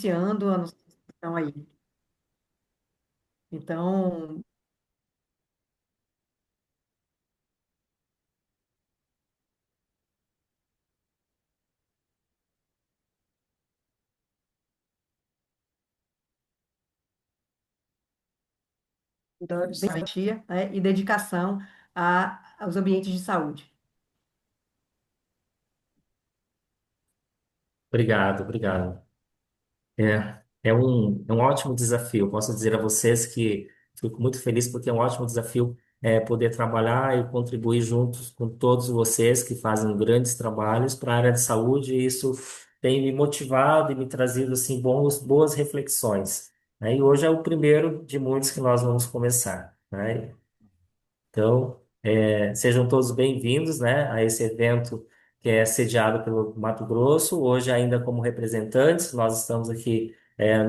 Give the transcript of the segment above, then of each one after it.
iniciando a nossa discussão aí. Então, empatia, né, e dedicação aos ambientes de saúde. Obrigado, obrigado. É um ótimo desafio. Posso dizer a vocês que fico muito feliz porque é um ótimo desafio poder trabalhar e contribuir juntos com todos vocês que fazem grandes trabalhos para a área de saúde. E isso tem me motivado e me trazido assim boas reflexões, né? E hoje é o primeiro de muitos que nós vamos começar, né? Então, sejam todos bem-vindos, né, a esse evento que é sediado pelo Mato Grosso. Hoje, ainda como representantes, nós estamos aqui,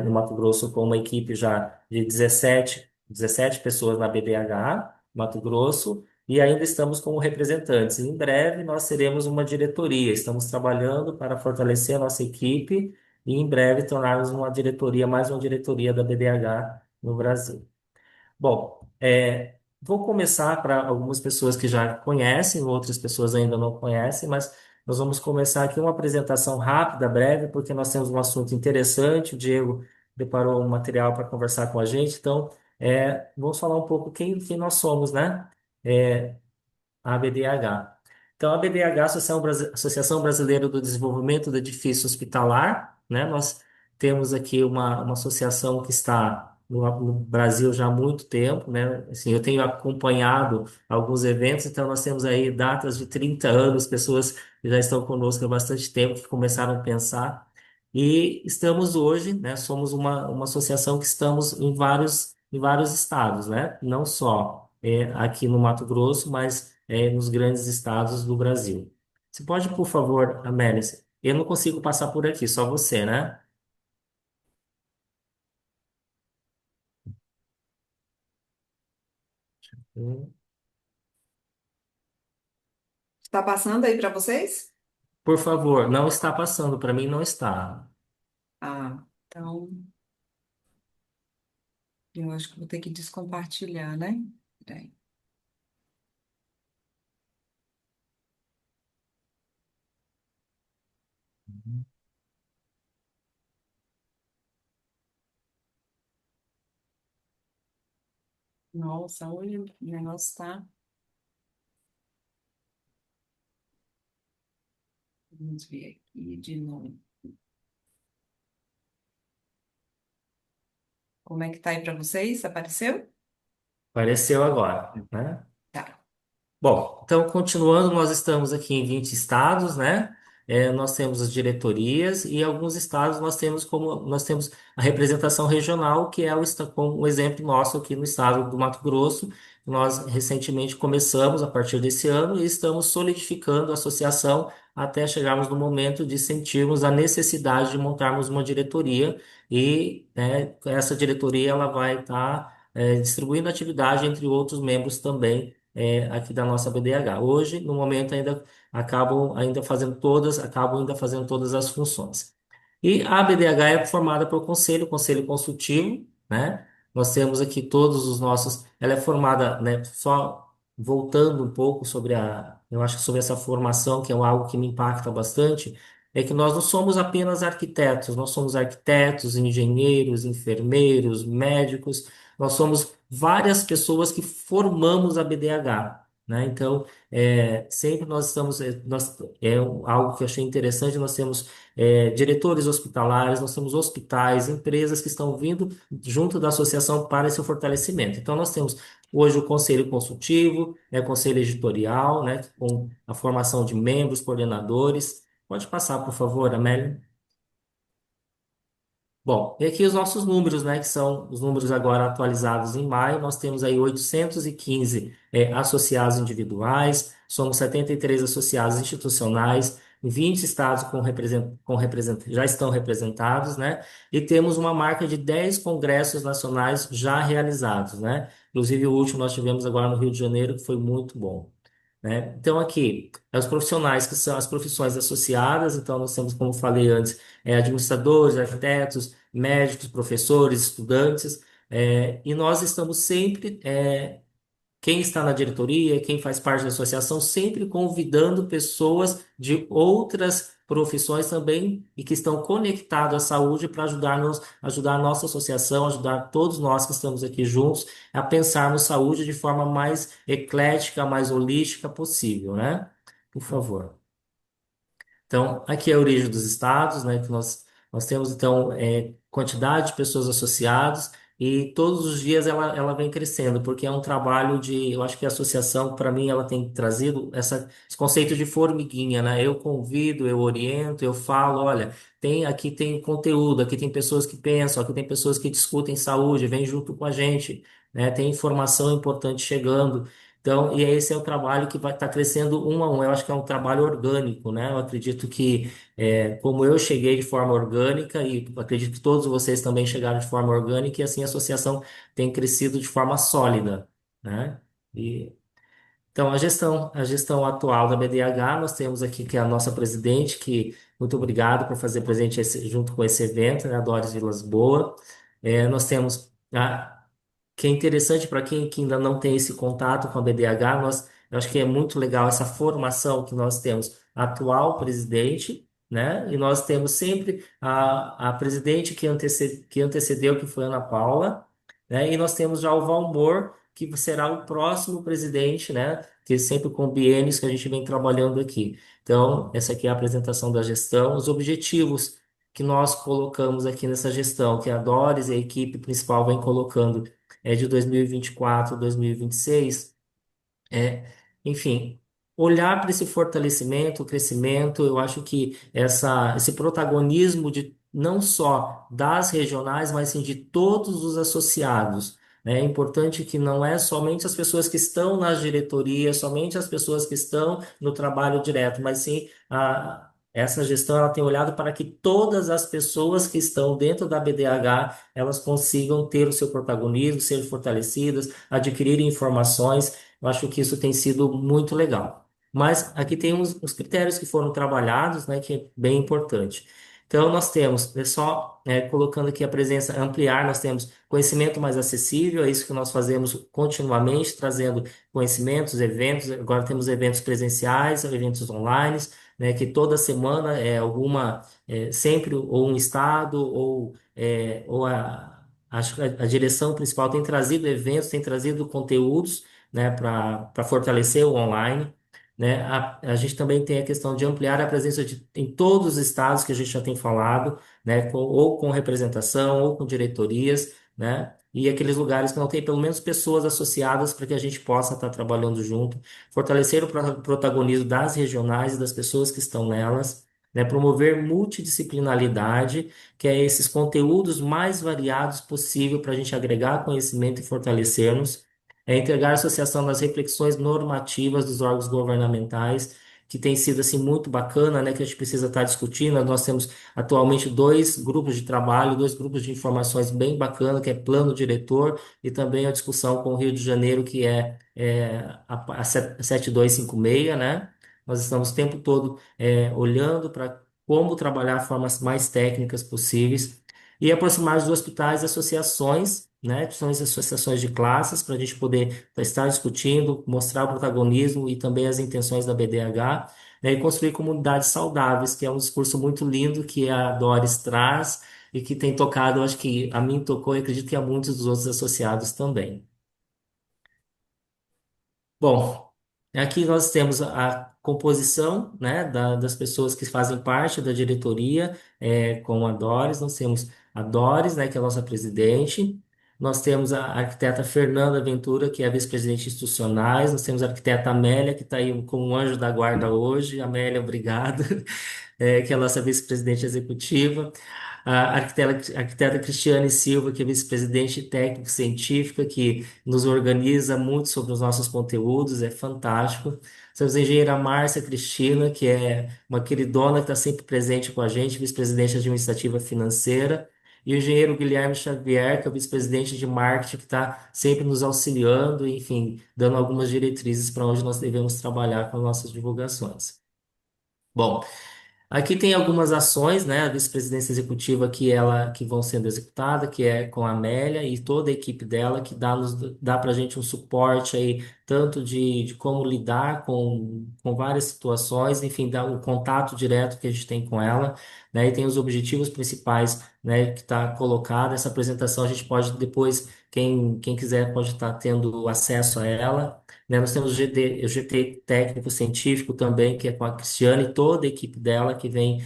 no Mato Grosso com uma equipe já de 17 pessoas na BDH, Mato Grosso, e ainda estamos como representantes. Em breve, nós seremos uma diretoria. Estamos trabalhando para fortalecer a nossa equipe e, em breve, tornarmos uma diretoria, mais uma diretoria da BDH no Brasil. Bom, vou começar para algumas pessoas que já conhecem, outras pessoas ainda não conhecem, mas nós vamos começar aqui uma apresentação rápida, breve, porque nós temos um assunto interessante. O Diego preparou um material para conversar com a gente, então vamos falar um pouco quem nós somos, né? É, a ABDH. Então, a ABDH, Associação Brasileira do Desenvolvimento do Edifício Hospitalar, né? Nós temos aqui uma associação que está no Brasil já há muito tempo, né? Assim, eu tenho acompanhado alguns eventos, então nós temos aí datas de 30 anos, pessoas que já estão conosco há bastante tempo, que começaram a pensar. E estamos hoje, né? Somos uma associação que estamos em vários estados, né? Não só aqui no Mato Grosso, mas nos grandes estados do Brasil. Você pode, por favor, Amélia? Eu não consigo passar por aqui, só você, né? Hum. Está passando aí para vocês? Por favor, não está passando, para mim não está. Ah, então eu acho que vou ter que descompartilhar, né? Peraí. Nossa, olha, o negócio tá. Vamos ver aqui de novo. Como é que tá aí para vocês? Apareceu? Apareceu agora, né? Tá. Bom, então, continuando, nós estamos aqui em 20 estados, né? Nós temos as diretorias e alguns estados nós temos a representação regional, que é como um exemplo nosso aqui no estado do Mato Grosso. Nós recentemente começamos a partir desse ano e estamos solidificando a associação até chegarmos no momento de sentirmos a necessidade de montarmos uma diretoria e, né, essa diretoria ela vai estar distribuindo atividade entre outros membros também aqui da nossa BDH. Hoje, no momento, acabam ainda fazendo todas as funções. E a BDH é formada por Conselho Consultivo, né? Nós temos aqui todos os nossos. Ela é formada, né? Só voltando um pouco eu acho que sobre essa formação, que é algo que me impacta bastante, é que nós não somos apenas arquitetos, nós somos arquitetos, engenheiros, enfermeiros, médicos, nós somos várias pessoas que formamos a BDH, né? Então, sempre nós estamos, algo que eu achei interessante, nós temos diretores hospitalares, nós temos hospitais, empresas que estão vindo junto da associação para esse fortalecimento. Então, nós temos hoje o conselho consultivo, né, o conselho editorial, né, com a formação de membros, coordenadores. Pode passar, por favor, Amélia. Bom, e aqui os nossos números, né, que são os números agora atualizados em maio, nós temos aí 815 associados individuais, somos 73 associados institucionais, 20 estados já estão representados, né, e temos uma marca de 10 congressos nacionais já realizados, né, inclusive o último nós tivemos agora no Rio de Janeiro, que foi muito bom. Né? Então, aqui, os profissionais que são as profissões associadas, então nós temos, como falei antes, administradores, arquitetos, médicos, professores, estudantes, e nós estamos sempre quem está na diretoria, quem faz parte da associação, sempre convidando pessoas de outras profissões também e que estão conectados à saúde para ajudar a nossa associação, ajudar todos nós que estamos aqui juntos a pensarmos saúde de forma mais eclética, mais holística possível, né? Por favor. Então, aqui é a origem dos estados, né? Que nós temos, então, quantidade de pessoas associadas e todos os dias ela vem crescendo, porque é um trabalho de, eu acho que a associação, para mim, ela tem trazido esse conceito de formiguinha, né? Eu convido, eu oriento, eu falo, olha, aqui tem conteúdo, aqui tem pessoas que pensam, aqui tem pessoas que discutem saúde, vem junto com a gente, né? Tem informação importante chegando. Então, esse é o trabalho que vai estar crescendo um a um. Eu acho que é um trabalho orgânico, né? Eu acredito que, como eu cheguei de forma orgânica, e acredito que todos vocês também chegaram de forma orgânica, e assim a associação tem crescido de forma sólida, né? E, então, a gestão atual da BDH, nós temos aqui que é a nossa presidente, que muito obrigado por fazer presente junto com esse evento, né? A Doris Vilas Boa. Nós temos que é interessante para quem que ainda não tem esse contato com a BDH, eu acho que é muito legal essa formação que nós temos a atual presidente, né? E nós temos sempre a presidente que antecedeu, que foi a Ana Paula, né? E nós temos já o Valmor, que será o próximo presidente, né? Que sempre com biênios que a gente vem trabalhando aqui. Então, essa aqui é a apresentação da gestão, os objetivos que nós colocamos aqui nessa gestão, que a Doris e a equipe principal vem colocando de 2024, 2026, enfim, olhar para esse fortalecimento, o crescimento, eu acho que esse protagonismo de não só das regionais, mas sim de todos os associados. Né? É importante que não é somente as pessoas que estão nas diretorias, somente as pessoas que estão no trabalho direto, mas sim essa gestão ela tem olhado para que todas as pessoas que estão dentro da BDH elas consigam ter o seu protagonismo, ser fortalecidas, adquirir informações. Eu acho que isso tem sido muito legal. Mas aqui tem os critérios que foram trabalhados, né, que é bem importante. Então, nós temos, colocando aqui a presença, ampliar, nós temos conhecimento mais acessível, é isso que nós fazemos continuamente, trazendo conhecimentos, eventos, agora temos eventos presenciais, eventos online, né, que toda semana sempre ou um estado ou acho que a direção principal tem trazido eventos, tem trazido conteúdos, né, para fortalecer o online, né? A gente também tem a questão de ampliar a presença em todos os estados que a gente já tem falado, né, ou com representação, ou com diretorias, né? E aqueles lugares que não tem pelo menos pessoas associadas para que a gente possa estar trabalhando junto, fortalecer o protagonismo das regionais e das pessoas que estão nelas, né? Promover multidisciplinaridade, que é esses conteúdos mais variados possível para a gente agregar conhecimento e fortalecermos entregar a associação das reflexões normativas dos órgãos governamentais, que tem sido assim muito bacana, né, que a gente precisa estar discutindo. Nós temos atualmente dois grupos de trabalho, dois grupos de informações bem bacana, que é plano diretor e também a discussão com o Rio de Janeiro, que a 7256, né? Nós estamos o tempo todo olhando para como trabalhar formas mais técnicas possíveis e aproximar os hospitais e associações, né, que são as associações de classes, para a gente poder estar discutindo, mostrar o protagonismo e também as intenções da BDH, né, e construir comunidades saudáveis, que é um discurso muito lindo que a Doris traz e que tem tocado, eu acho que a mim tocou e acredito que a muitos dos outros associados também. Bom, aqui nós temos a composição, né, das pessoas que fazem parte da diretoria, com a Doris. Nós temos a Doris, né, que é a nossa presidente. Nós temos a arquiteta Fernanda Ventura, que é a vice-presidente institucionais. Nós temos a arquiteta Amélia, que está aí como um anjo da guarda hoje. Amélia, obrigado. Que é a nossa vice-presidente executiva. A arquiteta Cristiane Silva, que é vice-presidente técnico-científica, que nos organiza muito sobre os nossos conteúdos, é fantástico. Temos a engenheira Márcia Cristina, que é uma queridona que está sempre presente com a gente, vice-presidente administrativa financeira. E o engenheiro Guilherme Xavier, que é o vice-presidente de marketing, que está sempre nos auxiliando, enfim, dando algumas diretrizes para onde nós devemos trabalhar com as nossas divulgações. Bom, Aqui tem algumas ações, né, a vice-presidência executiva que vão sendo executadas, que é com a Amélia e toda a equipe dela, que dá para a gente um suporte aí, tanto de como lidar com várias situações, enfim, dá o contato direto que a gente tem com ela, né, e tem os objetivos principais, né, que está colocado. Essa apresentação a gente pode depois, quem quiser pode estar tendo acesso a ela. Né? Nós temos o GT técnico científico também, que é com a Cristiane e toda a equipe dela que vem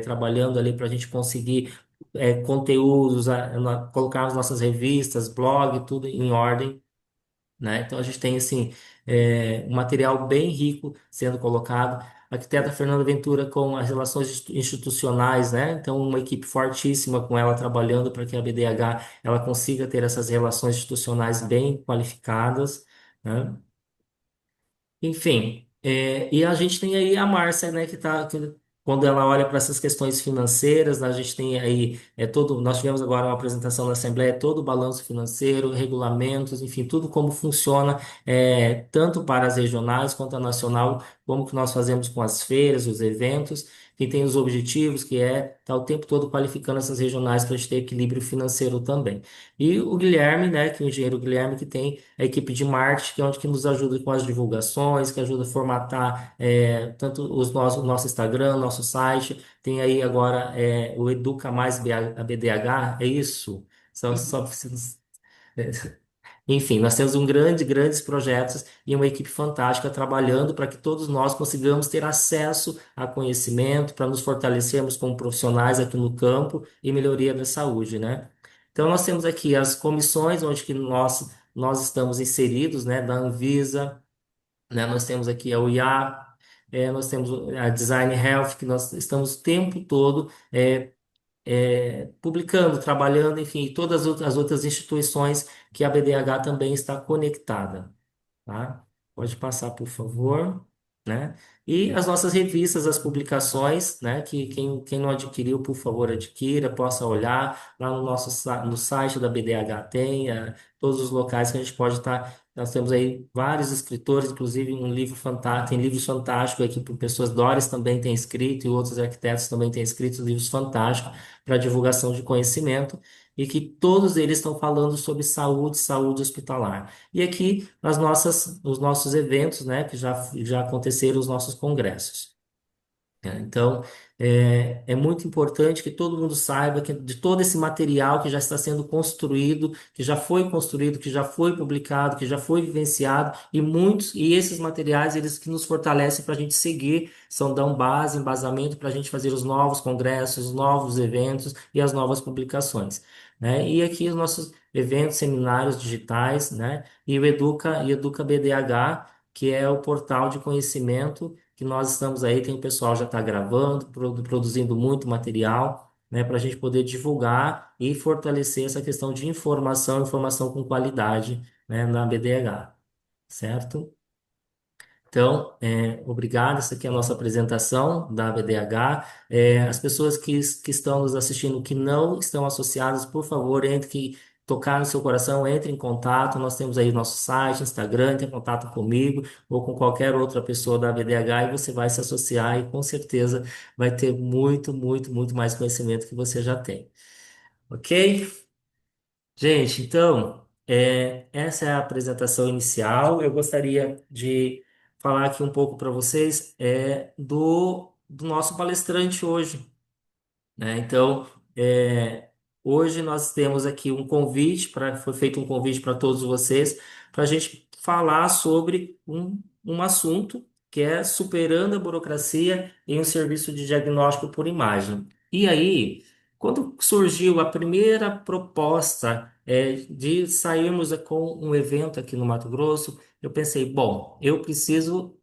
trabalhando ali para a gente conseguir conteúdos, colocar as nossas revistas, blog, tudo em ordem, né? Então a gente tem assim um material bem rico sendo colocado. A arquiteta Fernanda Ventura com as relações institucionais, né? Então uma equipe fortíssima com ela trabalhando para que a BDH ela consiga ter essas relações institucionais bem qualificadas, né? Enfim, e a gente tem aí a Márcia, né, quando ela olha para essas questões financeiras, né, a gente tem aí nós tivemos agora uma apresentação na Assembleia, todo o balanço financeiro, regulamentos, enfim, tudo como funciona, tanto para as regionais quanto a nacional, como que nós fazemos com as feiras, os eventos, que tem os objetivos, que é estar o tempo todo qualificando essas regionais para a gente ter equilíbrio financeiro também. E o Guilherme, né, que é o engenheiro Guilherme, que tem a equipe de marketing, que é onde que nos ajuda com as divulgações, que ajuda a formatar tanto o nosso Instagram, nosso site. Tem aí agora o Educa Mais a BDH, é isso? Só preciso. Enfim, nós temos grandes projetos e uma equipe fantástica trabalhando para que todos nós consigamos ter acesso a conhecimento, para nos fortalecermos como profissionais aqui no campo e melhoria da saúde, né? Então, nós temos aqui as comissões onde que nós estamos inseridos, né, da Anvisa, né? Nós temos aqui a UIA, nós temos a Design Health, que nós estamos o tempo todo publicando, trabalhando, enfim, todas as outras instituições que a BDH também está conectada, tá? Pode passar, por favor, né? E as nossas revistas, as publicações, né? Que quem não adquiriu, por favor, adquira, possa olhar lá no site da BDH tem todos os locais que a gente pode estar. Nós temos aí vários escritores, inclusive um livro fantástico, tem livros fantásticos aqui por pessoas. Doris também tem escrito e outros arquitetos também têm escrito livros fantásticos para divulgação de conhecimento e que todos eles estão falando sobre saúde hospitalar. E aqui os nossos eventos, né, que já aconteceram os nossos congressos. Né? Então, é muito importante que todo mundo saiba que de todo esse material que já está sendo construído, que já foi construído, que já foi publicado, que já foi vivenciado, e esses materiais, eles que nos fortalecem para a gente seguir, dão base, embasamento para a gente fazer os novos congressos, os novos eventos e as novas publicações. Né? E aqui os nossos eventos, seminários digitais, né? E Educa BDH, que é o portal de conhecimento que nós estamos aí, tem o pessoal já está gravando, produzindo muito material, né, para a gente poder divulgar e fortalecer essa questão de informação com qualidade, né, na BDH, certo? Então, obrigado. Essa aqui é a nossa apresentação da BDH. As pessoas que estão nos assistindo que não estão associadas, por favor, que tocar no seu coração, entre em contato. Nós temos aí nosso site, Instagram, entre em contato comigo ou com qualquer outra pessoa da BDH e você vai se associar e com certeza vai ter muito mais conhecimento que você já tem. Ok? Gente, então, essa é a apresentação inicial. Eu gostaria de falar aqui um pouco para vocês do nosso palestrante hoje, né? Então, hoje nós temos aqui foi feito um convite para todos vocês para a gente falar sobre um assunto que é superando a burocracia em um serviço de diagnóstico por imagem. E aí, quando surgiu a primeira proposta de sairmos com um evento aqui no Mato Grosso, eu pensei, bom, eu preciso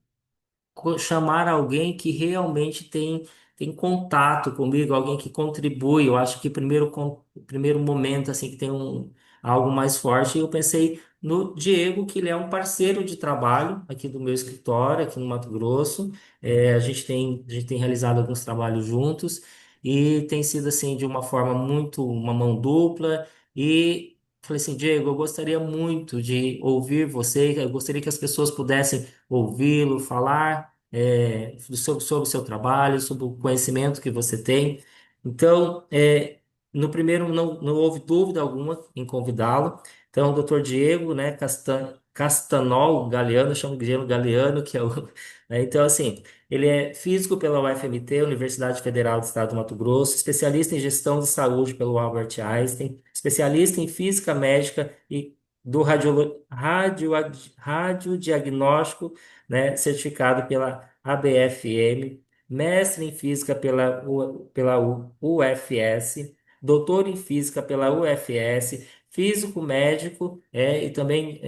chamar alguém que realmente tem contato comigo, alguém que contribui. Eu acho que primeiro momento assim que tem algo mais forte, eu pensei no Diego, que ele é um parceiro de trabalho aqui do meu escritório, aqui no Mato Grosso. A gente tem realizado alguns trabalhos juntos e tem sido assim de uma forma muito uma mão dupla e falei assim, Diego, eu gostaria muito de ouvir você, eu gostaria que as pessoas pudessem ouvi-lo falar. sobre o seu trabalho, sobre o conhecimento que você tem. Então, no primeiro não houve dúvida alguma em convidá-lo. Então, o Dr. Diego, né, Castanol Galeano, eu chamo de Diego Galeano, que é o, né, então, assim, ele é físico pela UFMT, Universidade Federal do Estado do Mato Grosso, especialista em gestão de saúde pelo Albert Einstein, especialista em física médica e do radiodiagnóstico, né, certificado pela ABFM, mestre em física pela UFS, doutor em física pela UFS, físico médico, e também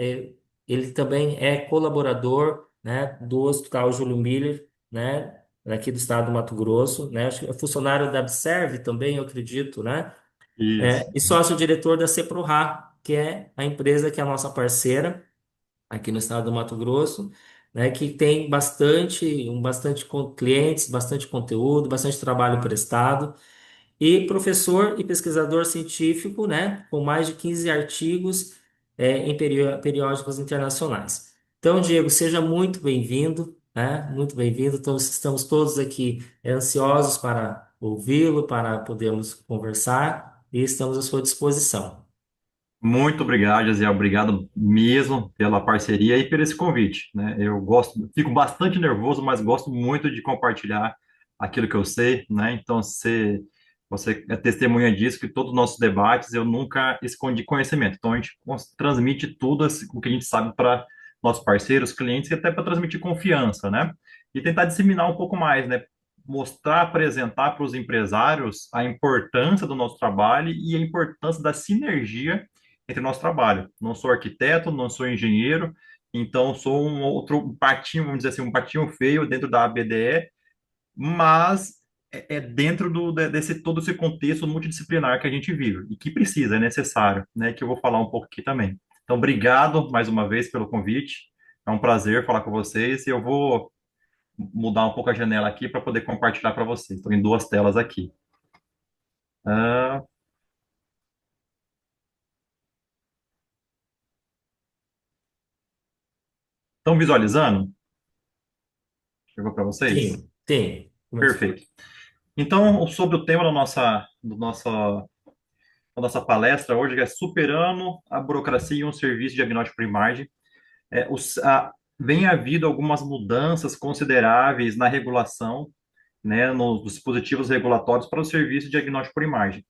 ele também é colaborador, né, do Hospital Júlio Miller, né, aqui do estado do Mato Grosso, né, acho que é funcionário da Abserve também, eu acredito, né, Isso. e sócio-diretor da Ceproha, que é a empresa que é a nossa parceira aqui no estado do Mato Grosso, né, que tem bastante clientes, bastante conteúdo, bastante trabalho prestado, e professor e pesquisador científico, né, com mais de 15 artigos, em periódicos internacionais. Então, Diego, seja muito bem-vindo, né, muito bem-vindo. Então, estamos todos aqui ansiosos para ouvi-lo, para podermos conversar, e estamos à sua disposição. Muito obrigado, Jaziel. Obrigado mesmo pela parceria e por esse convite, né? Eu gosto, fico bastante nervoso, mas gosto muito de compartilhar aquilo que eu sei, né? Então, você é testemunha disso, que todos os nossos debates eu nunca escondi conhecimento. Então, a gente transmite tudo o que a gente sabe para nossos parceiros, clientes e até para transmitir confiança, né? E tentar disseminar um pouco mais, né? Mostrar, apresentar para os empresários a importância do nosso trabalho e a importância da sinergia entre o nosso trabalho. Não sou arquiteto, não sou engenheiro, então sou um outro patinho, vamos dizer assim, um patinho feio dentro da ABDE, mas é dentro desse todo esse contexto multidisciplinar que a gente vive e que precisa, é necessário, né? Que eu vou falar um pouco aqui também. Então, obrigado mais uma vez pelo convite. É um prazer falar com vocês e eu vou mudar um pouco a janela aqui para poder compartilhar para vocês. Estou em duas telas aqui. Ah, estão visualizando? Chegou para vocês? Sim, sim. Perfeito. Então, sobre o tema da nossa palestra hoje, que é superando a burocracia em um serviço de diagnóstico por imagem, vem havido algumas mudanças consideráveis na regulação, né, nos dispositivos regulatórios para o serviço de diagnóstico por imagem.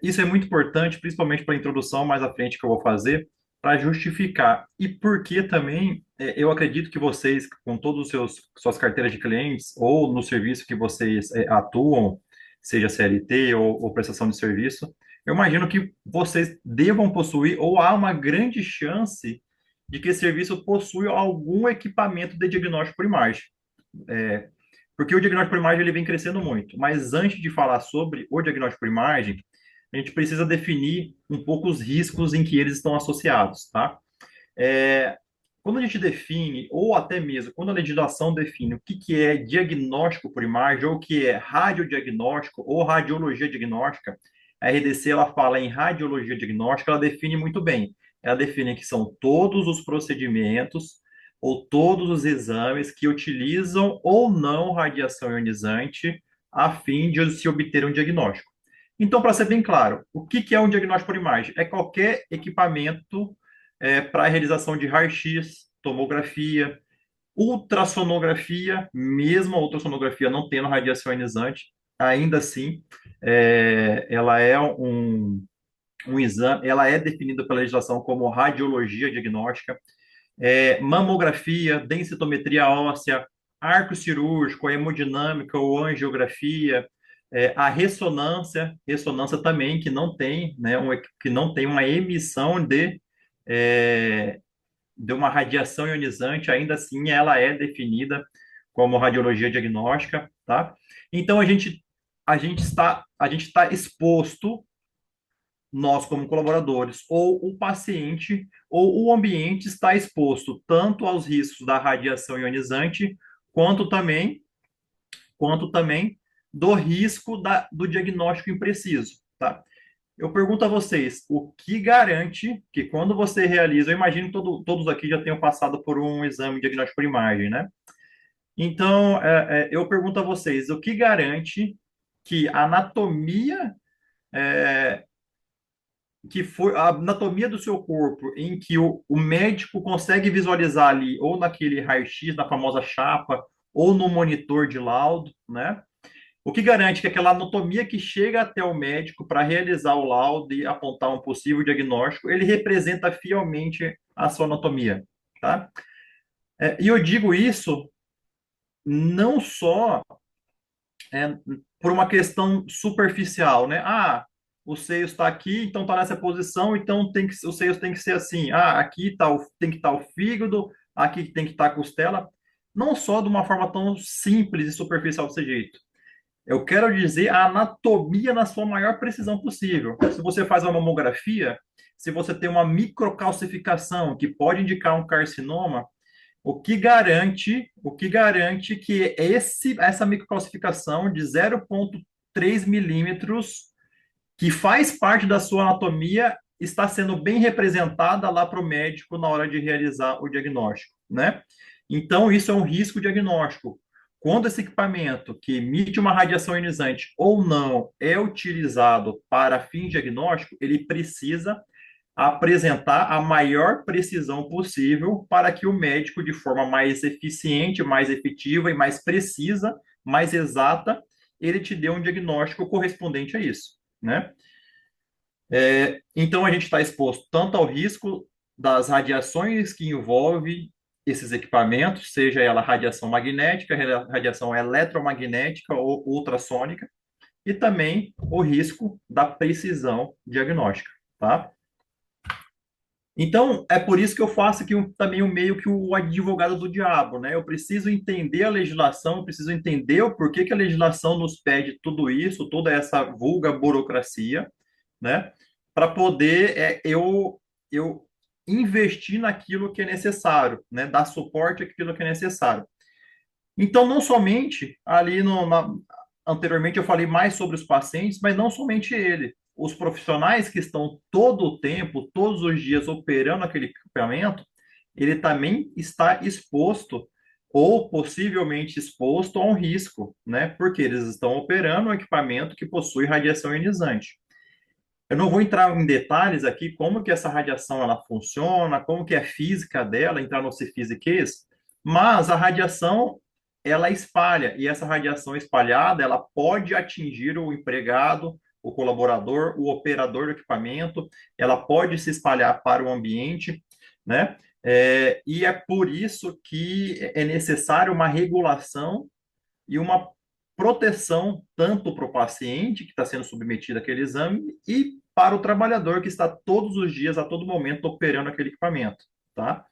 Isso é muito importante, principalmente para a introdução mais à frente que eu vou fazer, para justificar. E porque também eu acredito que vocês, com todos os suas carteiras de clientes, ou no serviço que vocês atuam, seja CLT ou prestação de serviço, eu imagino que vocês devam possuir, ou há uma grande chance de que esse serviço possui algum equipamento de diagnóstico por imagem. Porque o diagnóstico por imagem ele vem crescendo muito. Mas antes de falar sobre o diagnóstico por imagem, a gente precisa definir um pouco os riscos em que eles estão associados, tá? É, quando a gente define, ou até mesmo quando a legislação define o que, que é diagnóstico por imagem, ou o que é radiodiagnóstico, ou radiologia diagnóstica, a RDC ela fala em radiologia diagnóstica, ela define muito bem. Ela define que são todos os procedimentos ou todos os exames que utilizam ou não radiação ionizante a fim de se obter um diagnóstico. Então, para ser bem claro, o que, que é um diagnóstico por imagem? É qualquer equipamento para a realização de raio-x, tomografia, ultrassonografia, mesmo a ultrassonografia não tendo radiação ionizante, ainda assim, ela é um exame, ela é definida pela legislação como radiologia diagnóstica, mamografia, densitometria óssea, arco cirúrgico, hemodinâmica ou angiografia, a ressonância também que não tem, né, que não tem uma emissão é, de uma radiação ionizante, ainda assim ela é definida como radiologia diagnóstica, tá? Então a gente está exposto nós como colaboradores ou o paciente ou o ambiente está exposto tanto aos riscos da radiação ionizante quanto também do risco do diagnóstico impreciso, tá? Eu pergunto a vocês, o que garante que quando você realiza, eu imagino que todos aqui já tenham passado por um exame de diagnóstico por imagem, né? Então, eu pergunto a vocês, o que garante que a anatomia, é, que foi a anatomia do seu corpo, em que o médico consegue visualizar ali, ou naquele raio-x, na famosa chapa, ou no monitor de laudo, né? O que garante que aquela anatomia que chega até o médico para realizar o laudo e apontar um possível diagnóstico, ele representa fielmente a sua anatomia, tá? E eu digo isso não só por uma questão superficial, né? Ah, o seio está aqui, então está nessa posição, então os seios têm que ser assim. Ah, aqui tem que estar o fígado, aqui tem que estar a costela. Não só de uma forma tão simples e superficial desse jeito. Eu quero dizer a anatomia na sua maior precisão possível. Se você faz uma mamografia, se você tem uma microcalcificação que pode indicar um carcinoma, o que garante que essa microcalcificação de 0,3 milímetros, que faz parte da sua anatomia, está sendo bem representada lá para o médico na hora de realizar o diagnóstico, né? Então, isso é um risco diagnóstico. Quando esse equipamento, que emite uma radiação ionizante ou não, é utilizado para fins diagnósticos, ele precisa apresentar a maior precisão possível para que o médico, de forma mais eficiente, mais efetiva e mais precisa, mais exata, ele te dê um diagnóstico correspondente a isso, né? Então, a gente está exposto tanto ao risco das radiações que envolve esses equipamentos, seja ela radiação magnética, radiação eletromagnética ou ultrassônica, e também o risco da precisão diagnóstica, tá? Então, é por isso que eu faço aqui também o meio que o advogado do diabo, né? Eu preciso entender a legislação, eu preciso entender o porquê que a legislação nos pede tudo isso, toda essa vulga burocracia, né? Para poder eu investir naquilo que é necessário, né? Dar suporte àquilo que é necessário. Então, não somente ali anteriormente eu falei mais sobre os pacientes, mas não somente ele. Os profissionais que estão todo o tempo, todos os dias operando aquele equipamento, ele também está exposto ou possivelmente exposto a um risco, né? Porque eles estão operando um equipamento que possui radiação ionizante. Eu não vou entrar em detalhes aqui como que essa radiação ela funciona, como que é a física dela, entrar no fisiquês, mas a radiação ela espalha e essa radiação espalhada ela pode atingir o empregado, o colaborador, o operador do equipamento, ela pode se espalhar para o ambiente, né? E é por isso que é necessário uma regulação e uma proteção tanto para o paciente que está sendo submetido àquele exame e para o trabalhador que está todos os dias, a todo momento, operando aquele equipamento, tá?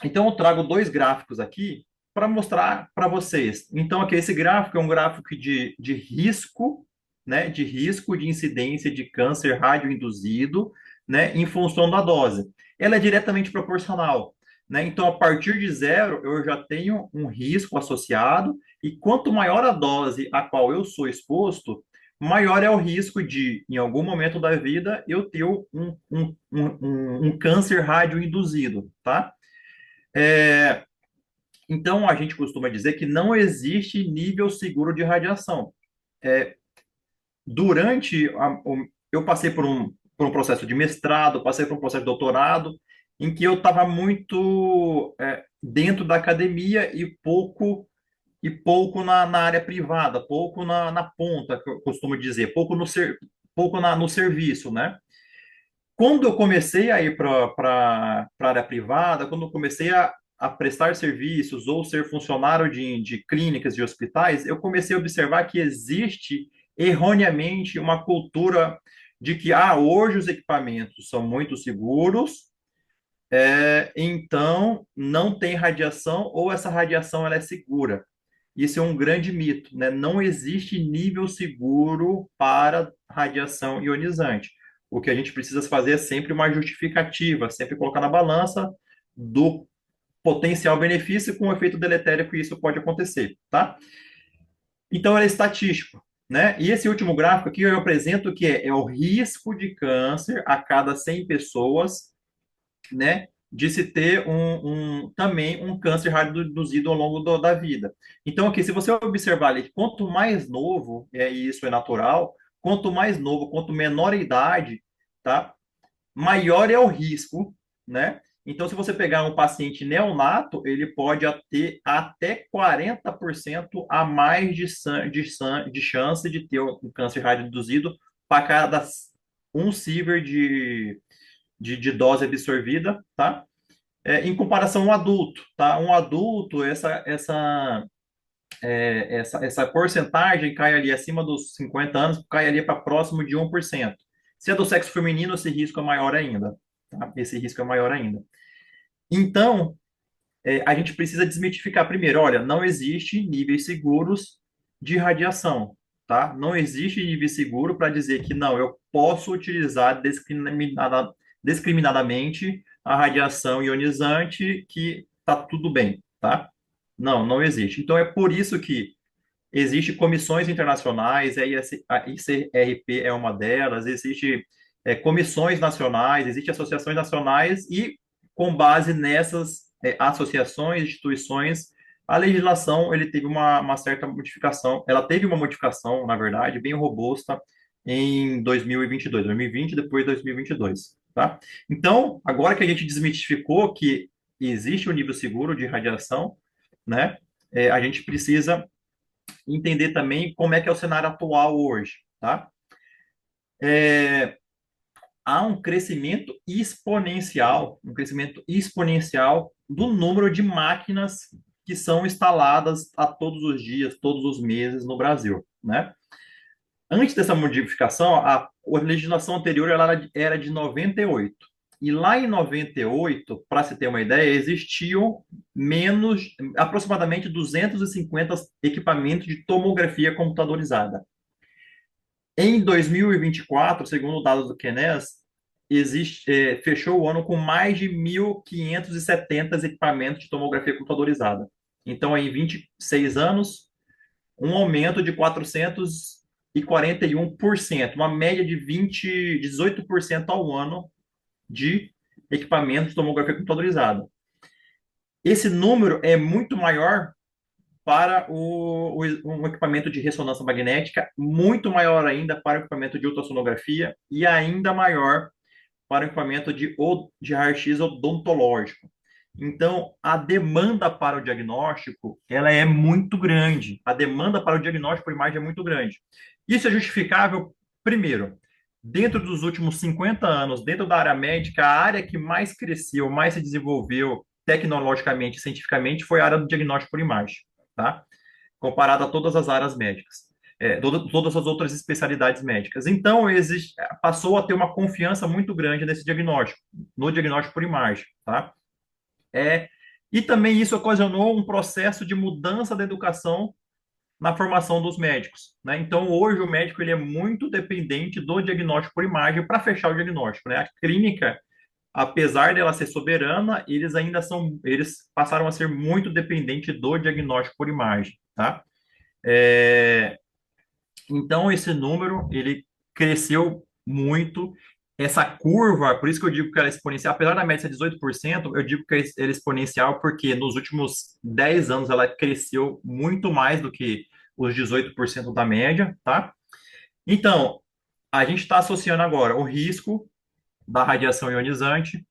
Então, eu trago dois gráficos aqui para mostrar para vocês. Então, aqui, esse gráfico é um gráfico de risco, né, de risco de incidência de câncer radioinduzido, né, em função da dose. Ela é diretamente proporcional, né? Então, a partir de zero, eu já tenho um risco associado, e quanto maior a dose a qual eu sou exposto, maior é o risco de, em algum momento da vida, eu ter um câncer radioinduzido, tá? É, então, a gente costuma dizer que não existe nível seguro de radiação. É, durante eu passei por um processo de mestrado, passei por um processo de doutorado, em que eu estava muito dentro da academia e pouco na área privada, pouco na ponta, que eu costumo dizer, pouco no serviço, né? Quando eu comecei a ir para a área privada, quando eu comecei a prestar serviços ou ser funcionário de clínicas, de hospitais, eu comecei a observar que existe erroneamente uma cultura de que hoje os equipamentos são muito seguros, então não tem radiação ou essa radiação ela é segura. Isso é um grande mito, né? Não existe nível seguro para radiação ionizante. O que a gente precisa fazer é sempre uma justificativa, sempre colocar na balança do potencial benefício com o efeito deletério que isso pode acontecer, tá? Então, ele é estatístico, né? E esse último gráfico aqui eu apresento que é o risco de câncer a cada 100 pessoas, né? de se ter também um câncer radioinduzido ao longo da vida. Então, aqui, se você observar ali, que quanto mais novo, e isso é natural, quanto mais novo, quanto menor a idade, tá? Maior é o risco, né? Então, se você pegar um paciente neonato, ele pode ter até 40% a mais de chance de ter um câncer radioinduzido para cada um siever de dose absorvida, tá? Em comparação a um adulto, tá? Um adulto, essa porcentagem cai ali acima dos 50 anos, cai ali para próximo de 1%. Se é do sexo feminino, esse risco é maior ainda, tá? Esse risco é maior ainda. Então, a gente precisa desmitificar primeiro, olha, não existe níveis seguros de radiação, tá? Não existe nível seguro para dizer que não, eu posso utilizar discriminadamente a radiação ionizante que tá tudo bem, tá? Não, não existe. Então é por isso que existem comissões internacionais, a ICRP é uma delas, existe comissões nacionais, existem associações nacionais e com base nessas associações, instituições, a legislação ele teve uma certa modificação, ela teve uma modificação, na verdade, bem robusta em 2022, 2020 depois de 2022, tá? Então, agora que a gente desmistificou que existe um nível seguro de radiação, né, a gente precisa entender também como é que é o cenário atual hoje, tá? Há um crescimento exponencial do número de máquinas que são instaladas a todos os dias, todos os meses no Brasil, né? Antes dessa modificação, a legislação anterior era de 98. E lá em 98, para se ter uma ideia, existiam aproximadamente 250 equipamentos de tomografia computadorizada. Em 2024, segundo dados do CNES, fechou o ano com mais de 1.570 equipamentos de tomografia computadorizada. Então, em 26 anos, um aumento de 441%, uma média de 18% ao ano de equipamentos de tomografia computadorizada. Esse número é muito maior para um equipamento de ressonância magnética, muito maior ainda para o equipamento de ultrassonografia e ainda maior para o equipamento de raio-x odontológico. Então, a demanda para o diagnóstico, ela é muito grande. A demanda para o diagnóstico por imagem é muito grande. Isso é justificável, primeiro, dentro dos últimos 50 anos, dentro da área médica, a área que mais cresceu, mais se desenvolveu tecnologicamente e cientificamente foi a área do diagnóstico por imagem, tá? Comparado a todas as áreas médicas, todas as outras especialidades médicas. Então, passou a ter uma confiança muito grande nesse diagnóstico, no diagnóstico por imagem, tá? E também isso ocasionou um processo de mudança da educação na formação dos médicos, né? Então, hoje o médico ele é muito dependente do diagnóstico por imagem para fechar o diagnóstico, né? A clínica, apesar dela ser soberana, eles passaram a ser muito dependentes do diagnóstico por imagem, tá? É, então, esse número, ele cresceu muito. Essa curva, por isso que eu digo que ela é exponencial, apesar da média ser 18%, eu digo que ela é exponencial porque nos últimos 10 anos ela cresceu muito mais do que os 18% da média, tá? Então, a gente está associando agora o risco da radiação ionizante,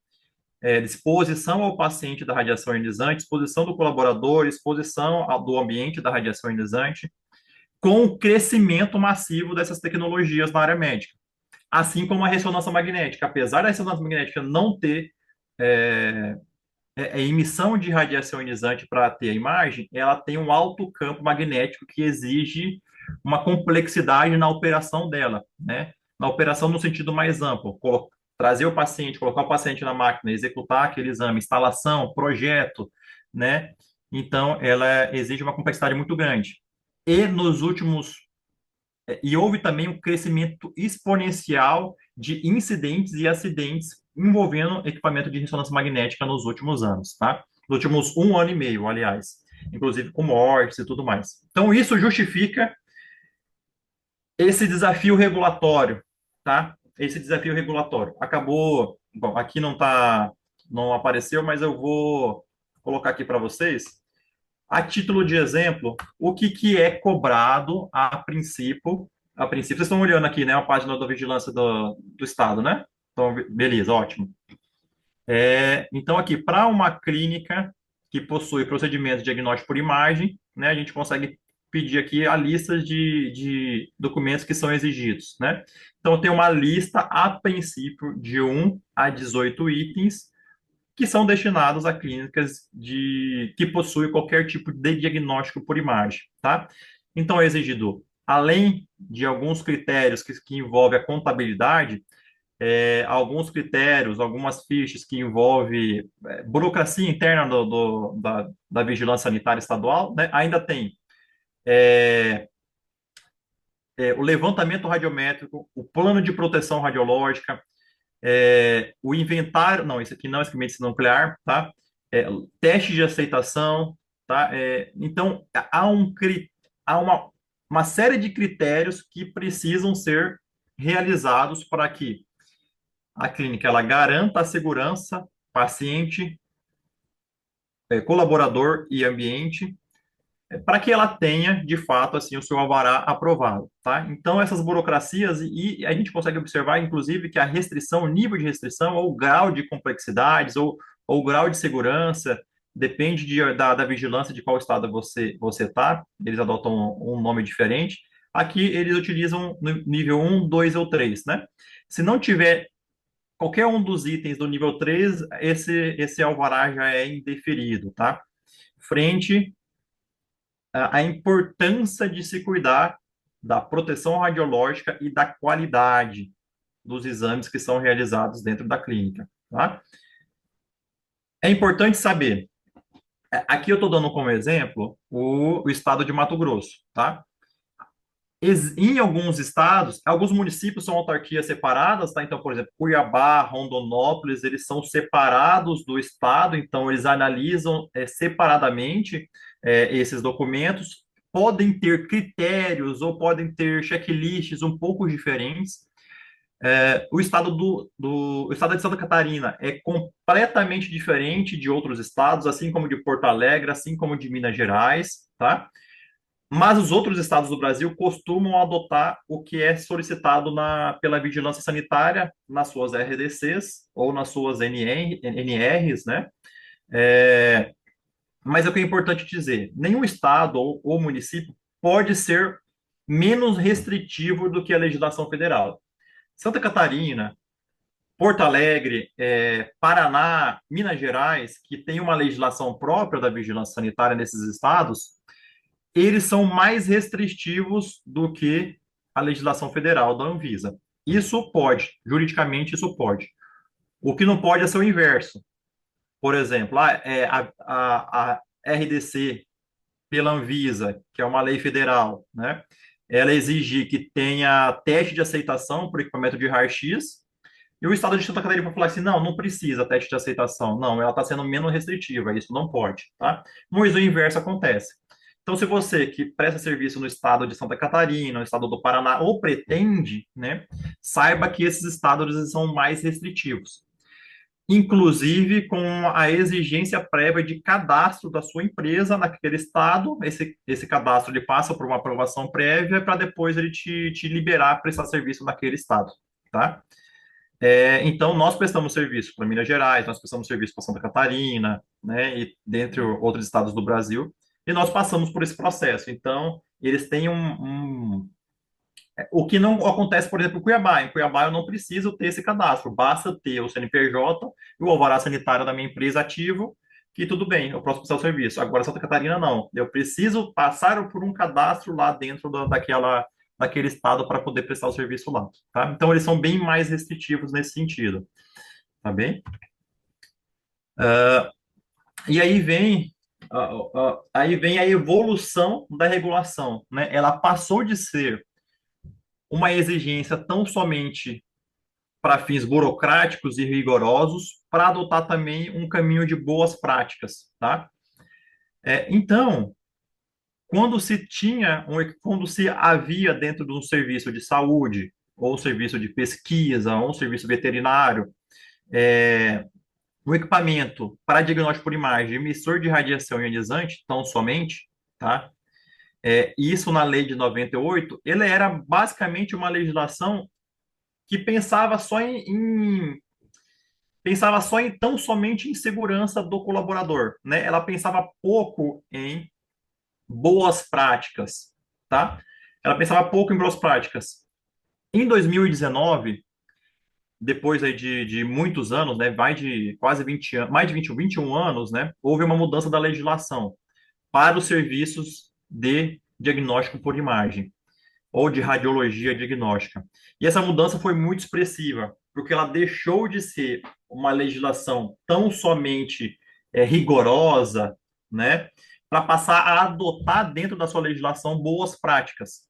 exposição ao paciente da radiação ionizante, exposição do colaborador, exposição do ambiente da radiação ionizante, com o crescimento massivo dessas tecnologias na área médica. Assim como a ressonância magnética. Apesar da ressonância magnética não ter emissão de radiação ionizante para ter a imagem, ela tem um alto campo magnético que exige uma complexidade na operação dela, né? Na operação no sentido mais amplo, trazer o paciente, colocar o paciente na máquina, executar aquele exame, instalação, projeto, né? Então, ela exige uma complexidade muito grande. E houve também um crescimento exponencial de incidentes e acidentes envolvendo equipamento de ressonância magnética nos últimos anos, tá? Nos últimos 1 ano e meio, aliás, inclusive com mortes e tudo mais. Então, isso justifica esse desafio regulatório, tá? Esse desafio regulatório. Acabou, bom, aqui não está não apareceu, mas eu vou colocar aqui para vocês. A título de exemplo, o que, que é cobrado a princípio? A princípio, vocês estão olhando aqui, né, a página da vigilância do Estado, né? Então, beleza, ótimo. Então, aqui, para uma clínica que possui procedimento de diagnóstico por imagem, né, a gente consegue pedir aqui a lista de documentos que são exigidos, né? Então, tem uma lista, a princípio, de 1 a 18 itens, que são destinados a clínicas que possuem qualquer tipo de diagnóstico por imagem, tá? Então, é exigido, além de alguns critérios que envolvem a contabilidade, alguns critérios, algumas fichas que envolvem burocracia interna da vigilância sanitária estadual, né? Ainda tem é, o levantamento radiométrico, o plano de proteção radiológica, o inventário, não, isso aqui não é medicina nuclear, tá? Teste de aceitação, tá? Então, há uma série de critérios que precisam ser realizados para que a clínica ela garanta a segurança, paciente, colaborador e ambiente, para que ela tenha, de fato, assim, o seu alvará aprovado, tá? Então, essas burocracias, e a gente consegue observar, inclusive, que a restrição, o nível de restrição, ou o grau de complexidades, ou o grau de segurança, depende da vigilância de qual estado você está, eles adotam um nome diferente. Aqui, eles utilizam no nível 1, 2 ou 3, né? Se não tiver qualquer um dos itens do nível 3, esse alvará já é indeferido, tá? Frente à importância de se cuidar da proteção radiológica e da qualidade dos exames que são realizados dentro da clínica, tá? É importante saber, aqui eu estou dando como exemplo o estado de Mato Grosso, tá? Em alguns estados, alguns municípios são autarquias separadas, tá? Então, por exemplo, Cuiabá, Rondonópolis, eles são separados do estado, então eles analisam separadamente esses documentos, podem ter critérios ou podem ter checklists um pouco diferentes. O estado de Santa Catarina é completamente diferente de outros estados, assim como de Porto Alegre, assim como de Minas Gerais, tá? Mas os outros estados do Brasil costumam adotar o que é solicitado pela vigilância sanitária nas suas RDCs ou nas suas NRs, né? É, mas é o que é importante dizer: nenhum estado ou município pode ser menos restritivo do que a legislação federal. Santa Catarina, Porto Alegre, Paraná, Minas Gerais, que tem uma legislação própria da vigilância sanitária nesses estados, eles são mais restritivos do que a legislação federal da Anvisa. Isso pode, juridicamente isso pode. O que não pode é ser o inverso. Por exemplo, a RDC pela Anvisa, que é uma lei federal, né? Ela exige que tenha teste de aceitação por equipamento de raio-x, e o Estado de Santa Catarina vai falar assim, não, não precisa teste de aceitação. Não, ela está sendo menos restritiva, isso não pode, tá? Mas o inverso acontece. Então, se você que presta serviço no estado de Santa Catarina, no estado do Paraná, ou pretende, né, saiba que esses estados eles são mais restritivos. Inclusive com a exigência prévia de cadastro da sua empresa naquele estado, esse cadastro ele passa por uma aprovação prévia para depois ele te liberar a prestar serviço naquele estado, tá? Então, nós prestamos serviço para Minas Gerais, nós prestamos serviço para Santa Catarina, né, e dentre outros estados do Brasil, e nós passamos por esse processo. Então, eles têm o que não acontece, por exemplo, em Cuiabá. Em Cuiabá, eu não preciso ter esse cadastro, basta ter o CNPJ e o alvará sanitário da minha empresa ativo, que tudo bem, eu posso prestar o serviço. Agora, Santa Catarina, não. Eu preciso passar por um cadastro lá dentro daquele estado para poder prestar o serviço lá, tá? Então, eles são bem mais restritivos nesse sentido, tá bem? E aí vem a evolução da regulação, né? Ela passou de ser uma exigência tão somente para fins burocráticos e rigorosos, para adotar também um caminho de boas práticas, tá? Então, quando se havia dentro de um serviço de saúde, ou serviço de pesquisa, ou um serviço veterinário, o equipamento para diagnóstico por imagem, emissor de radiação ionizante, tão somente, tá? Isso na lei de 98, ele era basicamente uma legislação que pensava só em tão somente em segurança do colaborador, né? Ela pensava pouco em boas práticas, tá? Ela pensava pouco em boas práticas. Em 2019, depois aí de muitos anos, né, mais de quase 20 anos, mais de 20, 21 anos, né, houve uma mudança da legislação para os serviços de diagnóstico por imagem ou de radiologia diagnóstica. E essa mudança foi muito expressiva, porque ela deixou de ser uma legislação tão somente rigorosa, né, para passar a adotar dentro da sua legislação boas práticas.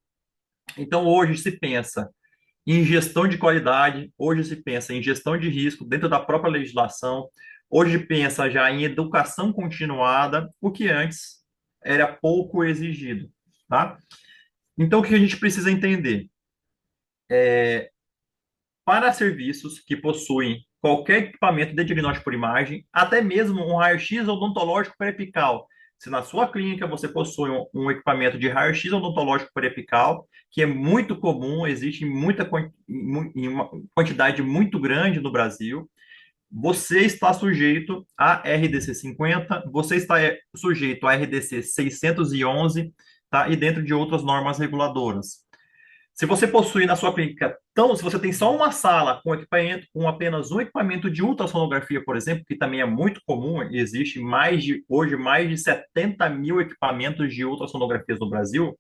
Então, hoje se pensa em gestão de qualidade, hoje se pensa em gestão de risco dentro da própria legislação, hoje pensa já em educação continuada, o que antes era pouco exigido, tá? Então, o que a gente precisa entender? Para serviços que possuem qualquer equipamento de diagnóstico por imagem, até mesmo um raio-x odontológico periapical. Se na sua clínica você possui um equipamento de raio-x odontológico periapical, que é muito comum, existe em uma quantidade muito grande no Brasil, você está sujeito a RDC 50, você está sujeito a RDC 611, tá? E dentro de outras normas reguladoras. Se você possui na sua clínica, então, se você tem só uma sala com equipamento, com apenas um equipamento de ultrassonografia, por exemplo, que também é muito comum, existe hoje mais de 70 mil equipamentos de ultrassonografias no Brasil.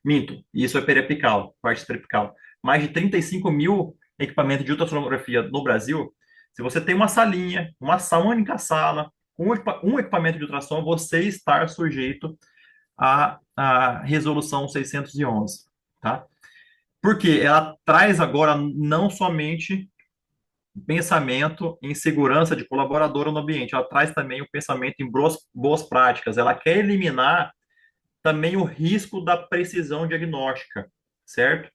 Minto, isso é periapical, parte periapical. Mais de 35 mil equipamentos de ultrassonografia no Brasil. Se você tem uma salinha, uma única sala, com um equipamento de ultrassom, você está sujeito à resolução 611, tá? Porque ela traz agora não somente pensamento em segurança de colaborador no ambiente, ela traz também o pensamento em boas práticas. Ela quer eliminar também o risco da precisão diagnóstica, certo?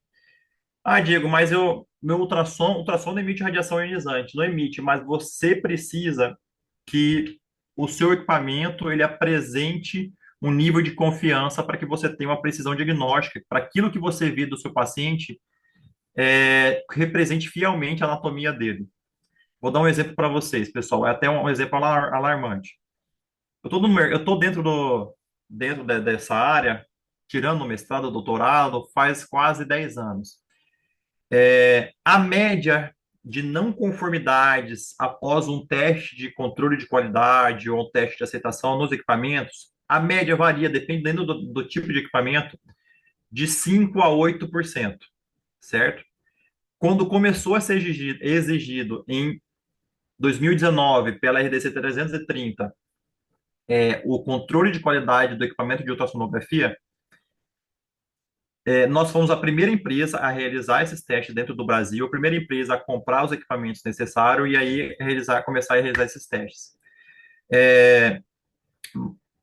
Ah, Diego, mas meu ultrassom não emite radiação ionizante, não emite, mas você precisa que o seu equipamento ele apresente um nível de confiança para que você tenha uma precisão diagnóstica, para aquilo que você vê do seu paciente represente fielmente a anatomia dele. Vou dar um exemplo para vocês, pessoal. É até um exemplo alarmante. Eu estou dessa área, tirando o mestrado, o doutorado, faz quase 10 anos. A média de não conformidades após um teste de controle de qualidade ou um teste de aceitação nos equipamentos, a média varia, dependendo do tipo de equipamento, de 5 a 8%, certo? Quando começou a ser exigido em 2019 pela RDC 330, o controle de qualidade do equipamento de ultrassonografia, nós fomos a primeira empresa a realizar esses testes dentro do Brasil, a primeira empresa a comprar os equipamentos necessários e aí começar a realizar esses testes.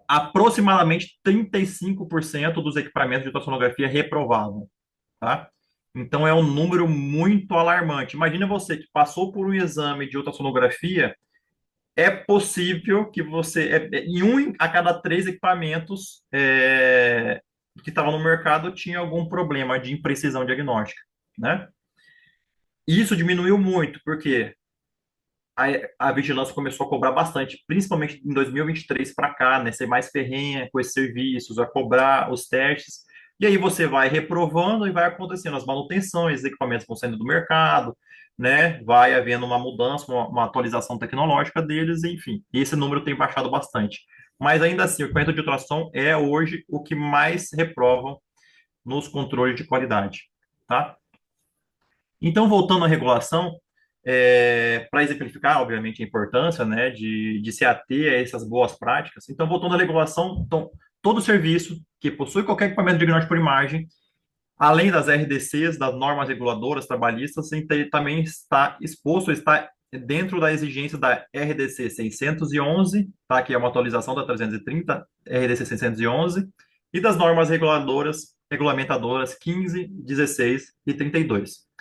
Aproximadamente 35% dos equipamentos de ultrassonografia reprovavam, tá? Então é um número muito alarmante. Imagina você que passou por um exame de ultrassonografia, é possível que em um a cada três equipamentos que estavam no mercado tinha algum problema de imprecisão diagnóstica, né? Isso diminuiu muito, porque a vigilância começou a cobrar bastante, principalmente em 2023 para cá, né? Ser mais ferrenha com esses serviços, a cobrar os testes. E aí você vai reprovando e vai acontecendo as manutenções, os equipamentos vão saindo do mercado, né? Vai havendo uma mudança, uma atualização tecnológica deles, enfim. E esse número tem baixado bastante. Mas ainda assim, o equipamento de ultrassom é hoje o que mais reprovam nos controles de qualidade, tá? Então, voltando à regulação, para exemplificar, obviamente, a importância, né, de se ater a essas boas práticas. Então, voltando à regulação, então, todo serviço que possui qualquer equipamento de diagnóstico por imagem, além das RDCs, das normas reguladoras trabalhistas, também está exposto, está dentro da exigência da RDC 611, tá, que é uma atualização da 330, RDC 611, e das normas regulamentadoras 15, 16 e 32.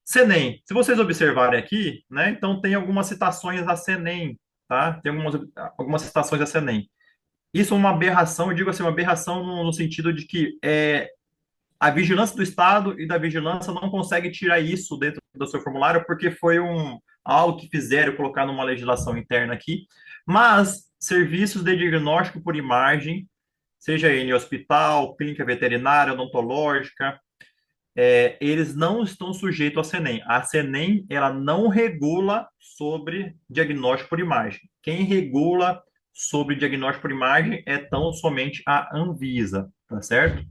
CENEM, se vocês observarem aqui, né, então tem algumas citações da CENEM tá? Tem algumas citações da CNEM. Isso é uma aberração, eu digo assim, uma aberração no sentido de que a vigilância do Estado e da vigilância não consegue tirar isso dentro do seu formulário porque foi algo que fizeram colocar numa legislação interna aqui, mas serviços de diagnóstico por imagem, seja ele em hospital, clínica veterinária, odontológica, eles não estão sujeitos à CNEM. A CNEM, ela não regula sobre diagnóstico por imagem. Quem regula sobre diagnóstico por imagem é tão somente a Anvisa, tá certo?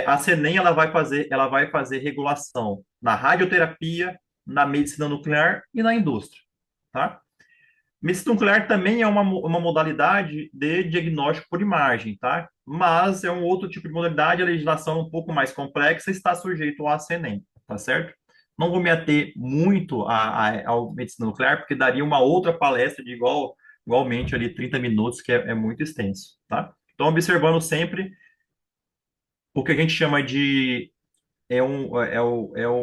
A CNEM, ela vai fazer regulação na radioterapia, na medicina nuclear e na indústria, tá? Medicina nuclear também é uma modalidade de diagnóstico por imagem, tá? Mas é um outro tipo de modalidade, a legislação é um pouco mais complexa e está sujeito à CNEM, tá certo? Não vou me ater muito ao medicina nuclear, porque daria uma outra palestra de igualmente ali 30 minutos, que é muito extenso, tá? Então, observando sempre o que a gente chama de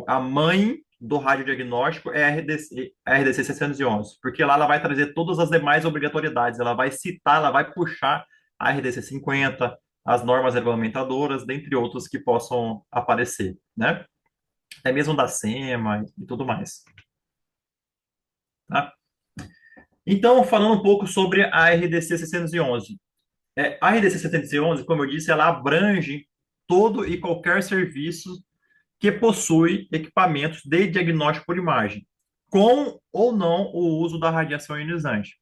a mãe do radiodiagnóstico é a RDC 611, porque lá ela vai trazer todas as demais obrigatoriedades, ela vai citar, ela vai puxar a RDC 50, as normas regulamentadoras, dentre outros que possam aparecer, né? É mesmo da SEMA e tudo mais, tá? Então, falando um pouco sobre a RDC 611. A RDC 611, como eu disse, ela abrange todo e qualquer serviço que possui equipamentos de diagnóstico por imagem, com ou não o uso da radiação ionizante.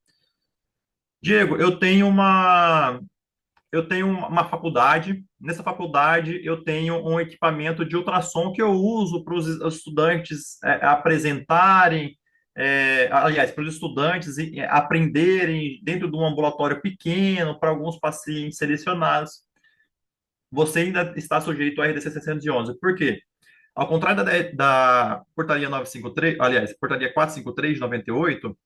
Diego, eu tenho uma faculdade. Nessa faculdade, eu tenho um equipamento de ultrassom que eu uso para os estudantes apresentarem, aliás, para os estudantes aprenderem dentro de um ambulatório pequeno, para alguns pacientes selecionados. Você ainda está sujeito ao RDC 611. Por quê? Ao contrário da portaria 953, aliás, portaria 453 de 98,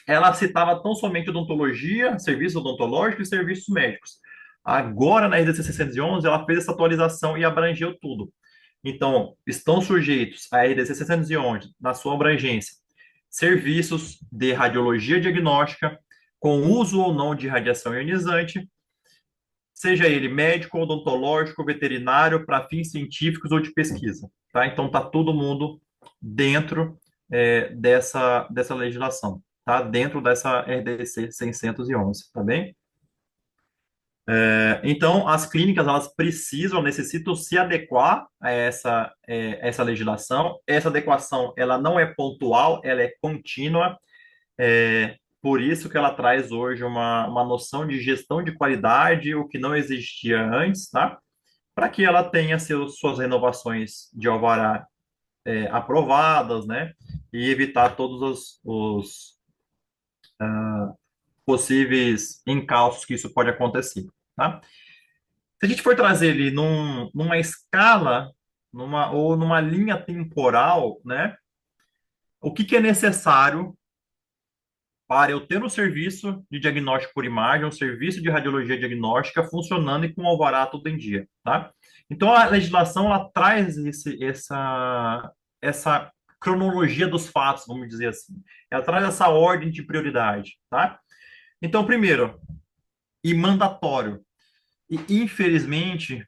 ela citava tão somente odontologia, serviços odontológicos e serviços médicos. Agora, na RDC 611, ela fez essa atualização e abrangeu tudo. Então, estão sujeitos à RDC 611, na sua abrangência, serviços de radiologia diagnóstica, com uso ou não de radiação ionizante, seja ele médico, odontológico, veterinário, para fins científicos ou de pesquisa, tá? Então, tá todo mundo dentro dessa legislação, tá? Dentro dessa RDC 611, tá bem? Então, as clínicas, elas necessitam se adequar a essa legislação. Essa adequação, ela não é pontual, ela é contínua. Por isso que ela traz hoje uma noção de gestão de qualidade, o que não existia antes, tá? Para que ela tenha suas renovações de alvará aprovadas, né? E evitar todos os possíveis encalços que isso pode acontecer, tá? Se a gente for trazer ele numa escala, ou numa linha temporal, né? O que é necessário para eu ter um serviço de diagnóstico por imagem, um serviço de radiologia diagnóstica funcionando e com alvará todo em dia, tá? Então, a legislação, ela traz essa cronologia dos fatos, vamos dizer assim. Ela traz essa ordem de prioridade, tá? Então, primeiro, e mandatório. E, infelizmente,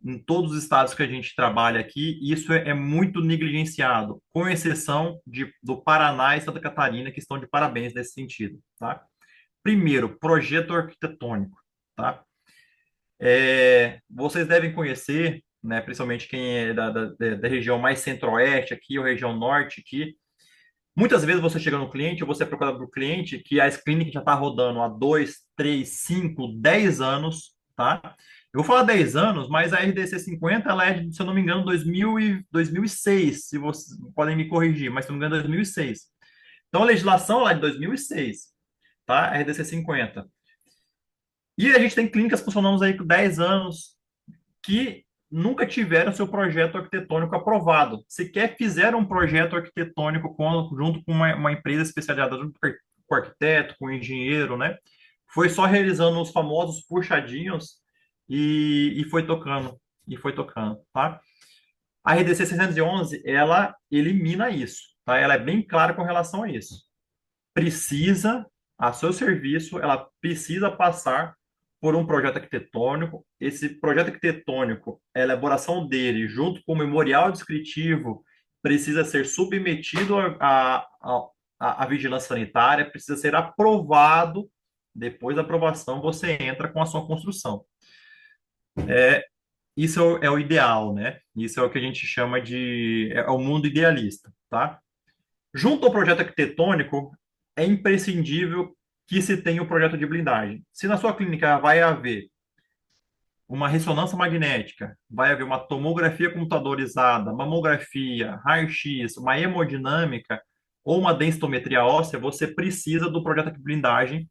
em todos os estados que a gente trabalha aqui, isso é muito negligenciado, com exceção do Paraná e Santa Catarina, que estão de parabéns nesse sentido, tá? Primeiro, projeto arquitetônico, tá? Vocês devem conhecer, né, principalmente quem é da região mais centro-oeste aqui, ou região norte aqui, muitas vezes você chega no cliente, ou você é procurado do cliente, que a clínica já está rodando há 2, 3, 5, 10 anos, tá? Eu vou falar 10 anos, mas a RDC 50, ela é, se eu não me engano, 2006, se vocês podem me corrigir, mas se eu não me engano, 2006. Então, a legislação lá é de 2006, tá? A RDC 50. E a gente tem clínicas funcionando aí com 10 anos que nunca tiveram seu projeto arquitetônico aprovado. Sequer fizeram um projeto arquitetônico junto com uma empresa especializada, junto com o arquiteto, com o engenheiro, né? Foi só realizando os famosos puxadinhos e foi tocando, tá? A RDC 611, ela elimina isso, tá? Ela é bem clara com relação a isso. Precisa a seu serviço, ela precisa passar por um projeto arquitetônico. Esse projeto arquitetônico, a elaboração dele, junto com o memorial descritivo, precisa ser submetido à vigilância sanitária, precisa ser aprovado. Depois da aprovação, você entra com a sua construção. Isso é o ideal, né? Isso é o que a gente chama de é o mundo idealista, tá? Junto ao projeto arquitetônico, é imprescindível que se tenha o projeto de blindagem. Se na sua clínica vai haver uma ressonância magnética, vai haver uma tomografia computadorizada, mamografia, raio-x, uma hemodinâmica ou uma densitometria óssea, você precisa do projeto de blindagem.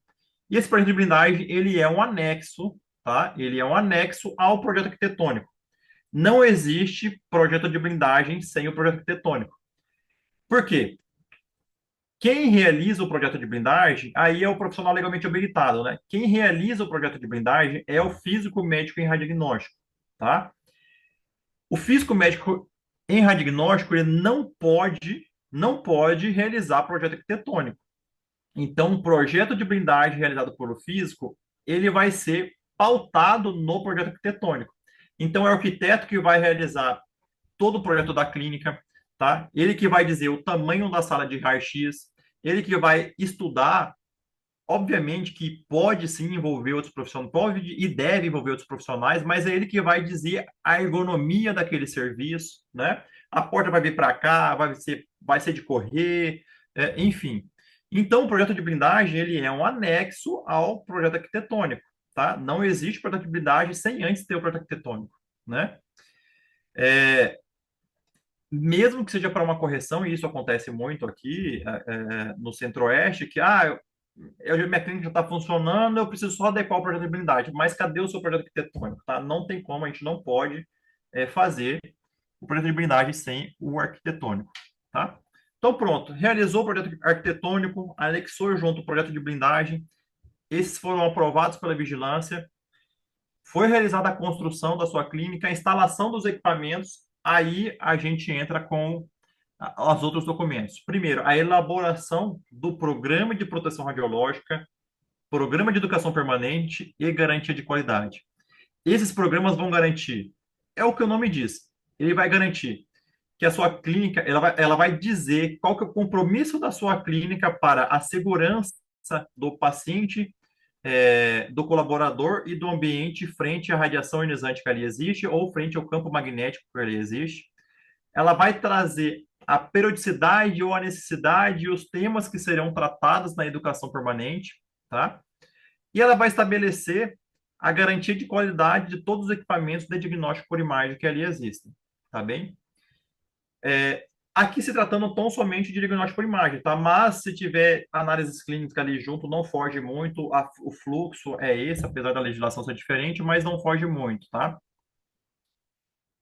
E esse projeto de blindagem, ele é um anexo, tá? Ele é um anexo ao projeto arquitetônico. Não existe projeto de blindagem sem o projeto arquitetônico. Por quê? Quem realiza o projeto de blindagem, aí é o profissional legalmente habilitado, né? Quem realiza o projeto de blindagem é o físico médico em radiagnóstico, tá? O físico médico em radiagnóstico, ele não pode realizar projeto arquitetônico. Então, o projeto de blindagem realizado pelo físico, ele vai ser pautado no projeto arquitetônico. Então, é o arquiteto que vai realizar todo o projeto da clínica, tá? Ele que vai dizer o tamanho da sala de raio-x, ele que vai estudar, obviamente que pode sim envolver outros profissionais, pode e deve envolver outros profissionais, mas é ele que vai dizer a ergonomia daquele serviço, né? A porta vai vir para cá, vai ser de correr, enfim. Então, o projeto de blindagem, ele é um anexo ao projeto arquitetônico, tá? Não existe projeto de blindagem sem antes ter o projeto arquitetônico, né? Mesmo que seja para uma correção, e isso acontece muito aqui no Centro-Oeste, que minha clínica já está funcionando, eu preciso só adequar o projeto de blindagem. Mas cadê o seu projeto arquitetônico? Tá? Não tem como, a gente não pode fazer o projeto de blindagem sem o arquitetônico. Tá? Então, pronto, realizou o projeto arquitetônico, anexou junto o projeto de blindagem, esses foram aprovados pela vigilância, foi realizada a construção da sua clínica, a instalação dos equipamentos, aí a gente entra com os outros documentos. Primeiro, a elaboração do programa de proteção radiológica, programa de educação permanente e garantia de qualidade. Esses programas vão garantir, é o que o nome diz, ele vai garantir que a sua clínica, ela vai dizer qual que é o compromisso da sua clínica para a segurança do paciente, do colaborador e do ambiente frente à radiação ionizante que ali existe ou frente ao campo magnético que ali existe. Ela vai trazer a periodicidade ou a necessidade e os temas que serão tratados na educação permanente, tá? E ela vai estabelecer a garantia de qualidade de todos os equipamentos de diagnóstico por imagem que ali existem, tá bem? Aqui se tratando tão somente de diagnóstico por imagem, tá? Mas se tiver análises clínicas ali junto, não foge muito, o fluxo é esse, apesar da legislação ser diferente, mas não foge muito, tá?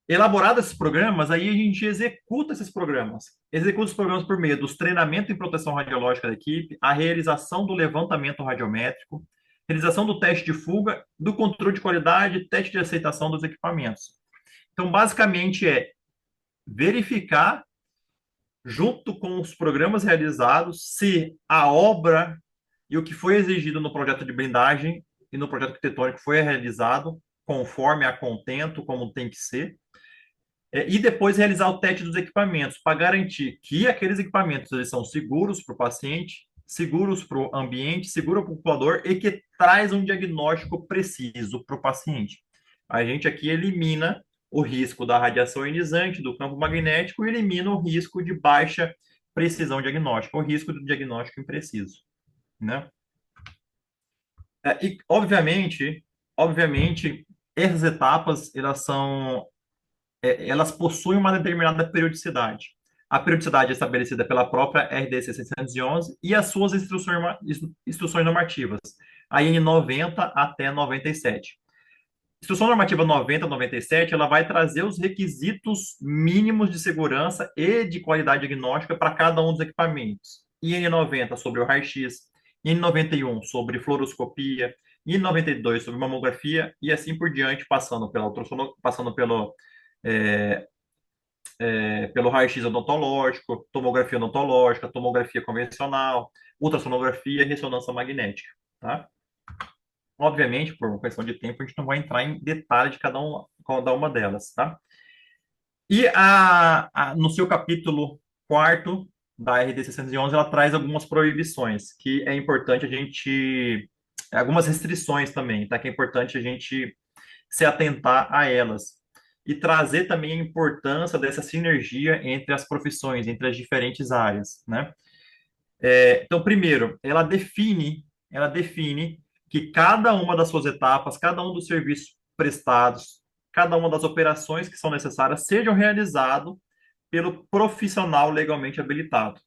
Elaborados esses programas, aí a gente executa esses programas. Executa os programas por meio dos treinamentos em proteção radiológica da equipe, a realização do levantamento radiométrico, realização do teste de fuga, do controle de qualidade, teste de aceitação dos equipamentos. Então, basicamente, é verificar, junto com os programas realizados, se a obra e o que foi exigido no projeto de blindagem e no projeto arquitetônico foi realizado conforme a contento, como tem que ser. E depois realizar o teste dos equipamentos para garantir que aqueles equipamentos eles são seguros para o paciente, seguros para o ambiente, seguro para o população e que traz um diagnóstico preciso para o paciente. A gente aqui elimina o risco da radiação ionizante, do campo magnético, e elimina o risco de baixa precisão diagnóstica, o risco do diagnóstico impreciso, né? E, obviamente, essas etapas, elas possuem uma determinada periodicidade. A periodicidade é estabelecida pela própria RDC 611 e as suas instruções normativas, a N 90 até 97. Instrução normativa 90 a 97, ela vai trazer os requisitos mínimos de segurança e de qualidade diagnóstica para cada um dos equipamentos. IN 90 sobre o raio-x, IN 91 sobre fluoroscopia, IN 92 sobre mamografia e assim por diante, passando pela ultrassom, passando pelo raio-x odontológico, tomografia odontológica, tomografia convencional, ultrassonografia e ressonância magnética, tá? Obviamente, por uma questão de tempo, a gente não vai entrar em detalhe de cada uma delas, tá? E no seu capítulo quarto da RD 611, ela traz algumas proibições, que é importante a gente, algumas restrições também, tá? Que é importante a gente se atentar a elas. E trazer também a importância dessa sinergia entre as profissões, entre as diferentes áreas, né? Então, primeiro, ela define que cada uma das suas etapas, cada um dos serviços prestados, cada uma das operações que são necessárias sejam realizados pelo profissional legalmente habilitado.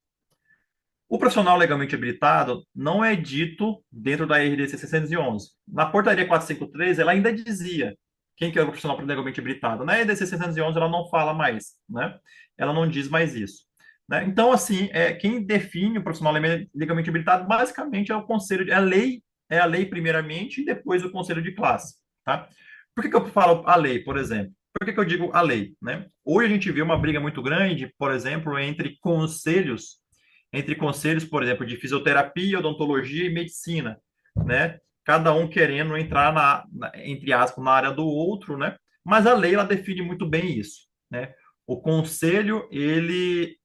O profissional legalmente habilitado não é dito dentro da RDC 611. Na portaria 453, ela ainda dizia quem que é o profissional legalmente habilitado. Na RDC 611, ela não fala mais, né? Ela não diz mais isso. Né? Então, assim, quem define o profissional legalmente habilitado, basicamente, é o conselho, é a lei primeiramente e depois o conselho de classe, tá? Por que que eu falo a lei, por exemplo? Por que que eu digo a lei, né? Hoje a gente vê uma briga muito grande, por exemplo, entre conselhos, por exemplo, de fisioterapia, odontologia e medicina, né? Cada um querendo entrar entre aspas, na área do outro, né? Mas a lei ela define muito bem isso, né? O conselho ele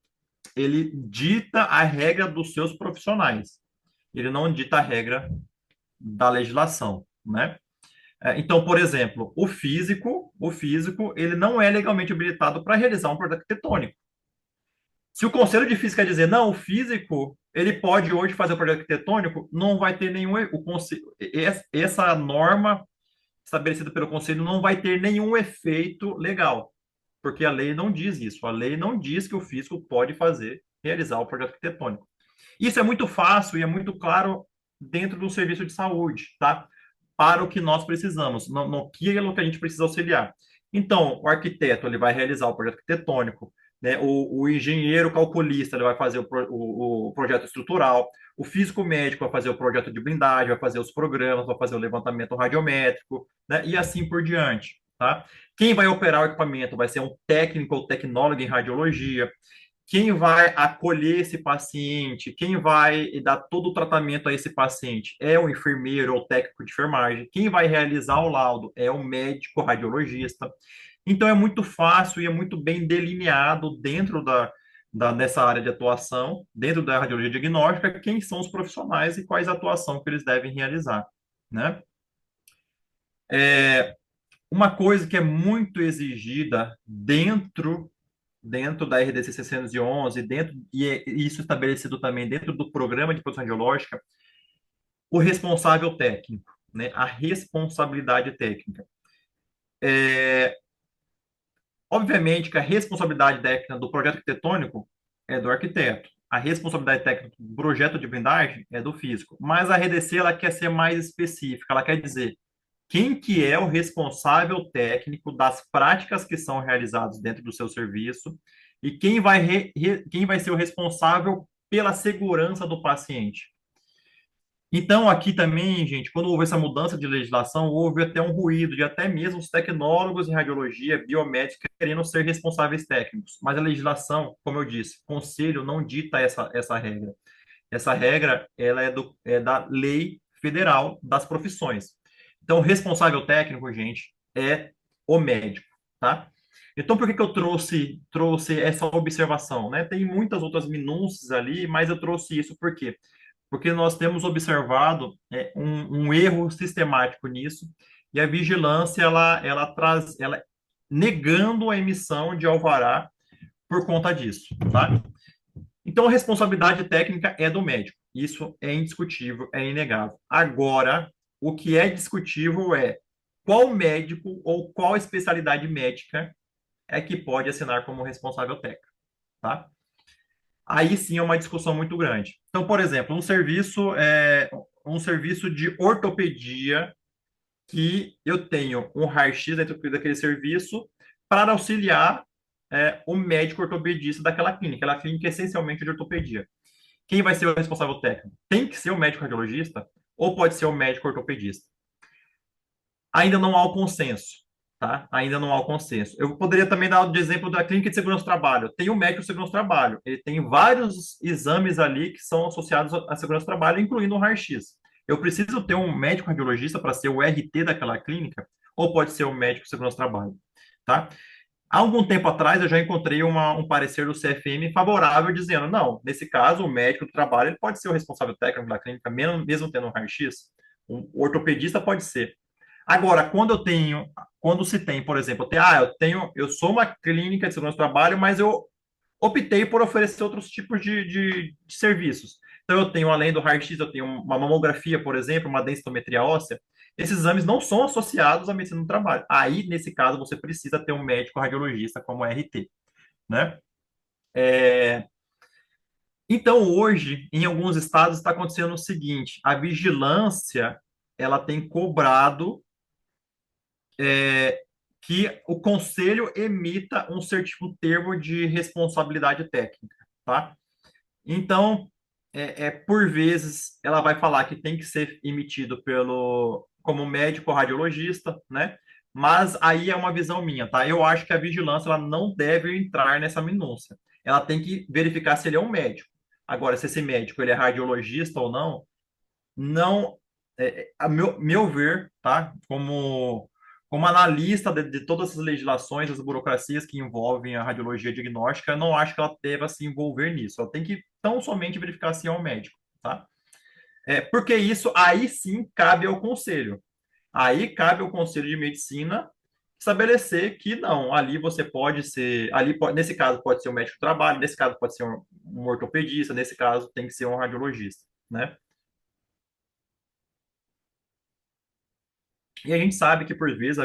dita a regra dos seus profissionais. Ele não dita a regra da legislação, né? Então, por exemplo, o físico, ele não é legalmente habilitado para realizar um projeto arquitetônico. Se o Conselho de Física dizer, não, o físico, ele pode hoje fazer o projeto arquitetônico, não vai ter nenhum, essa norma estabelecida pelo Conselho não vai ter nenhum efeito legal, porque a lei não diz isso. A lei não diz que o físico pode realizar o projeto arquitetônico. Isso é muito fácil e é muito claro dentro do serviço de saúde, tá? Para o que nós precisamos, no que a gente precisa auxiliar. Então, o arquiteto ele vai realizar o projeto arquitetônico, né? O engenheiro calculista ele vai fazer o projeto estrutural, o físico médico vai fazer o projeto de blindagem, vai fazer os programas, vai fazer o levantamento radiométrico, né? E assim por diante, tá? Quem vai operar o equipamento vai ser um técnico ou tecnólogo em radiologia, quem vai acolher esse paciente, quem vai dar todo o tratamento a esse paciente é o enfermeiro ou técnico de enfermagem, quem vai realizar o laudo é o médico radiologista. Então é muito fácil e é muito bem delineado dentro dessa área de atuação, dentro da radiologia diagnóstica, quem são os profissionais e quais a atuação que eles devem realizar, né? Uma coisa que é muito exigida dentro da RDC 611, e isso estabelecido também dentro do programa de produção radiológica, o responsável técnico, né? A responsabilidade técnica. Obviamente que a responsabilidade técnica do projeto arquitetônico é do arquiteto. A responsabilidade técnica do projeto de blindagem é do físico. Mas a RDC ela quer ser mais específica. Ela quer dizer quem que é o responsável técnico das práticas que são realizadas dentro do seu serviço e quem vai ser o responsável pela segurança do paciente. Então, aqui também, gente, quando houve essa mudança de legislação, houve até um ruído de até mesmo os tecnólogos em radiologia, biomédica, querendo ser responsáveis técnicos. Mas a legislação, como eu disse, o conselho não dita essa regra. Essa regra, ela é da lei federal das profissões. Então, o responsável técnico, gente, é o médico, tá? Então, por que que eu trouxe essa observação, né? Tem muitas outras minúcias ali, mas eu trouxe isso por quê? Porque nós temos observado um erro sistemático nisso, e a vigilância, ela negando a emissão de alvará por conta disso, tá? Então, a responsabilidade técnica é do médico. Isso é indiscutível, é inegável. Agora, o que é discutível é qual médico ou qual especialidade médica é que pode assinar como responsável técnico, tá? Aí sim é uma discussão muito grande. Então, por exemplo, um serviço de ortopedia que eu tenho um raio-x dentro daquele serviço para auxiliar o médico ortopedista daquela clínica. Aquela clínica é essencialmente de ortopedia. Quem vai ser o responsável técnico? Tem que ser o médico radiologista ou pode ser o médico ortopedista? Ainda não há o consenso, tá? Ainda não há o consenso. Eu poderia também dar de exemplo da clínica de segurança do trabalho. Tem o médico de segurança do trabalho, ele tem vários exames ali que são associados à segurança do trabalho, incluindo o raio-x. Eu preciso ter um médico radiologista para ser o RT daquela clínica, ou pode ser o médico de segurança do trabalho, tá? Há algum tempo atrás, eu já encontrei um parecer do CFM favorável, dizendo, não, nesse caso, o médico do trabalho ele pode ser o responsável técnico da clínica, mesmo tendo um raio-x. O ortopedista pode ser. Agora, quando se tem, por exemplo, eu sou uma clínica de segurança do trabalho, mas eu optei por oferecer outros tipos de serviços. Então, eu tenho, além do raio-x, eu tenho uma mamografia, por exemplo, uma densitometria óssea. Esses exames não são associados à medicina do trabalho. Aí, nesse caso, você precisa ter um médico radiologista como RT, né? É, Então, hoje, em alguns estados, está acontecendo o seguinte: a vigilância ela tem cobrado que o conselho emita um termo de responsabilidade técnica, tá? Então, por vezes, ela vai falar que tem que ser emitido como médico radiologista, né? Mas aí é uma visão minha, tá? Eu acho que a vigilância ela não deve entrar nessa minúcia. Ela tem que verificar se ele é um médico. Agora, se esse médico ele é radiologista ou não, não, a meu ver, tá? Como analista de todas as legislações, as burocracias que envolvem a radiologia diagnóstica, eu não acho que ela deva se envolver nisso. Ela tem que tão somente verificar se é um médico, tá? Porque isso aí sim cabe ao conselho. Aí cabe ao conselho de medicina estabelecer que não, ali você pode ser, nesse caso pode ser um médico do trabalho, nesse caso pode ser um ortopedista, nesse caso tem que ser um radiologista, né? E a gente sabe que, por vezes,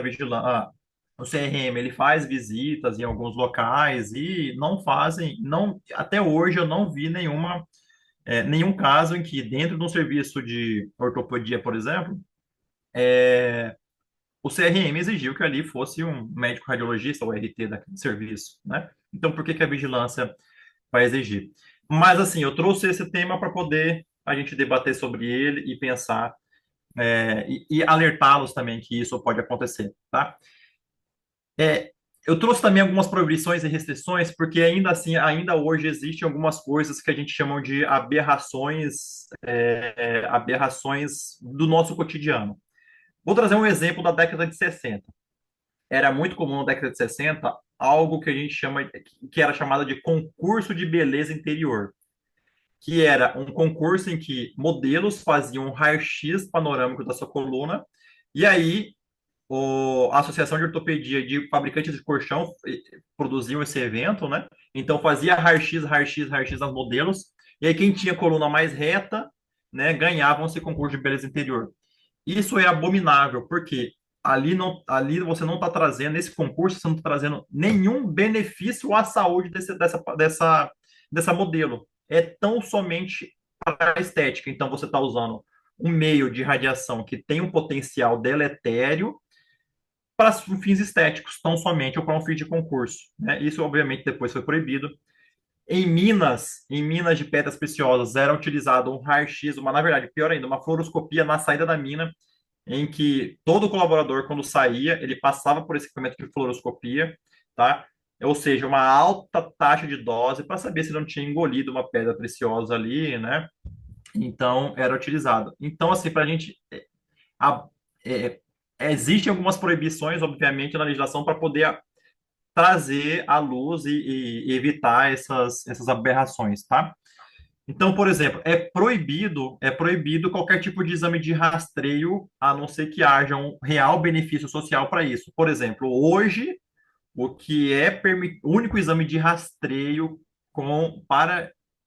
o CRM ele faz visitas em alguns locais e não fazem, não, até hoje eu não vi nenhum caso em que, dentro de um serviço de ortopedia, por exemplo, o CRM exigiu que ali fosse um médico radiologista ou RT daquele serviço, né? Então, por que que a vigilância vai exigir? Mas, assim, eu trouxe esse tema para poder a gente debater sobre ele e pensar, e alertá-los também que isso pode acontecer, tá? É, eu trouxe também algumas proibições e restrições, porque ainda assim, ainda hoje existem algumas coisas que a gente chama de aberrações do nosso cotidiano. Vou trazer um exemplo da década de 60. Era muito comum na década de 60 algo que a gente chama, que era chamado de concurso de beleza interior, que era um concurso em que modelos faziam um raio-x panorâmico da sua coluna, e aí a Associação de Ortopedia de Fabricantes de Colchão produziam esse evento, né? Então fazia raio-x, raio-x, raio-x nas modelos, e aí quem tinha coluna mais reta, né, ganhavam esse concurso de beleza interior. Isso é abominável, porque ali você não está trazendo, nesse concurso, você não está trazendo nenhum benefício à saúde dessa modelo. É tão somente para a estética. Então, você está usando um meio de radiação que tem um potencial deletério para fins estéticos, tão somente ou para um fim de concurso, né? Isso, obviamente, depois foi proibido. Em minas de pedras preciosas, era utilizado um raio-x, na verdade, pior ainda, uma fluoroscopia na saída da mina, em que todo colaborador, quando saía, ele passava por esse equipamento de fluoroscopia, tá? Ou seja, uma alta taxa de dose para saber se não tinha engolido uma pedra preciosa ali, né? Então, era utilizado. Então, assim, para a gente. A, é, Existem algumas proibições, obviamente, na legislação para poder trazer à luz e evitar essas aberrações, tá? Então, por exemplo, é proibido qualquer tipo de exame de rastreio, a não ser que haja um real benefício social para isso. Por exemplo, hoje, o que é o único exame de rastreio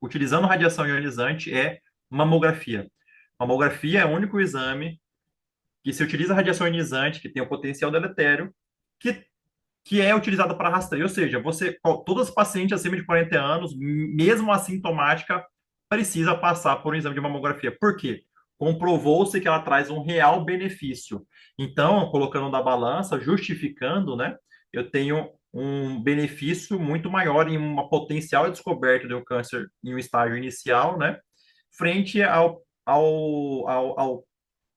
utilizando radiação ionizante é mamografia. Mamografia é o único exame que se utiliza radiação ionizante, que tem um potencial deletério, que que é utilizada para rastreio, ou seja, todas as pacientes acima de 40 anos, mesmo assintomática, precisa passar por um exame de mamografia. Por quê? Comprovou-se que ela traz um real benefício. Então, colocando na balança, justificando, né, eu tenho um benefício muito maior em uma potencial descoberta de um câncer em um estágio inicial, né, frente ao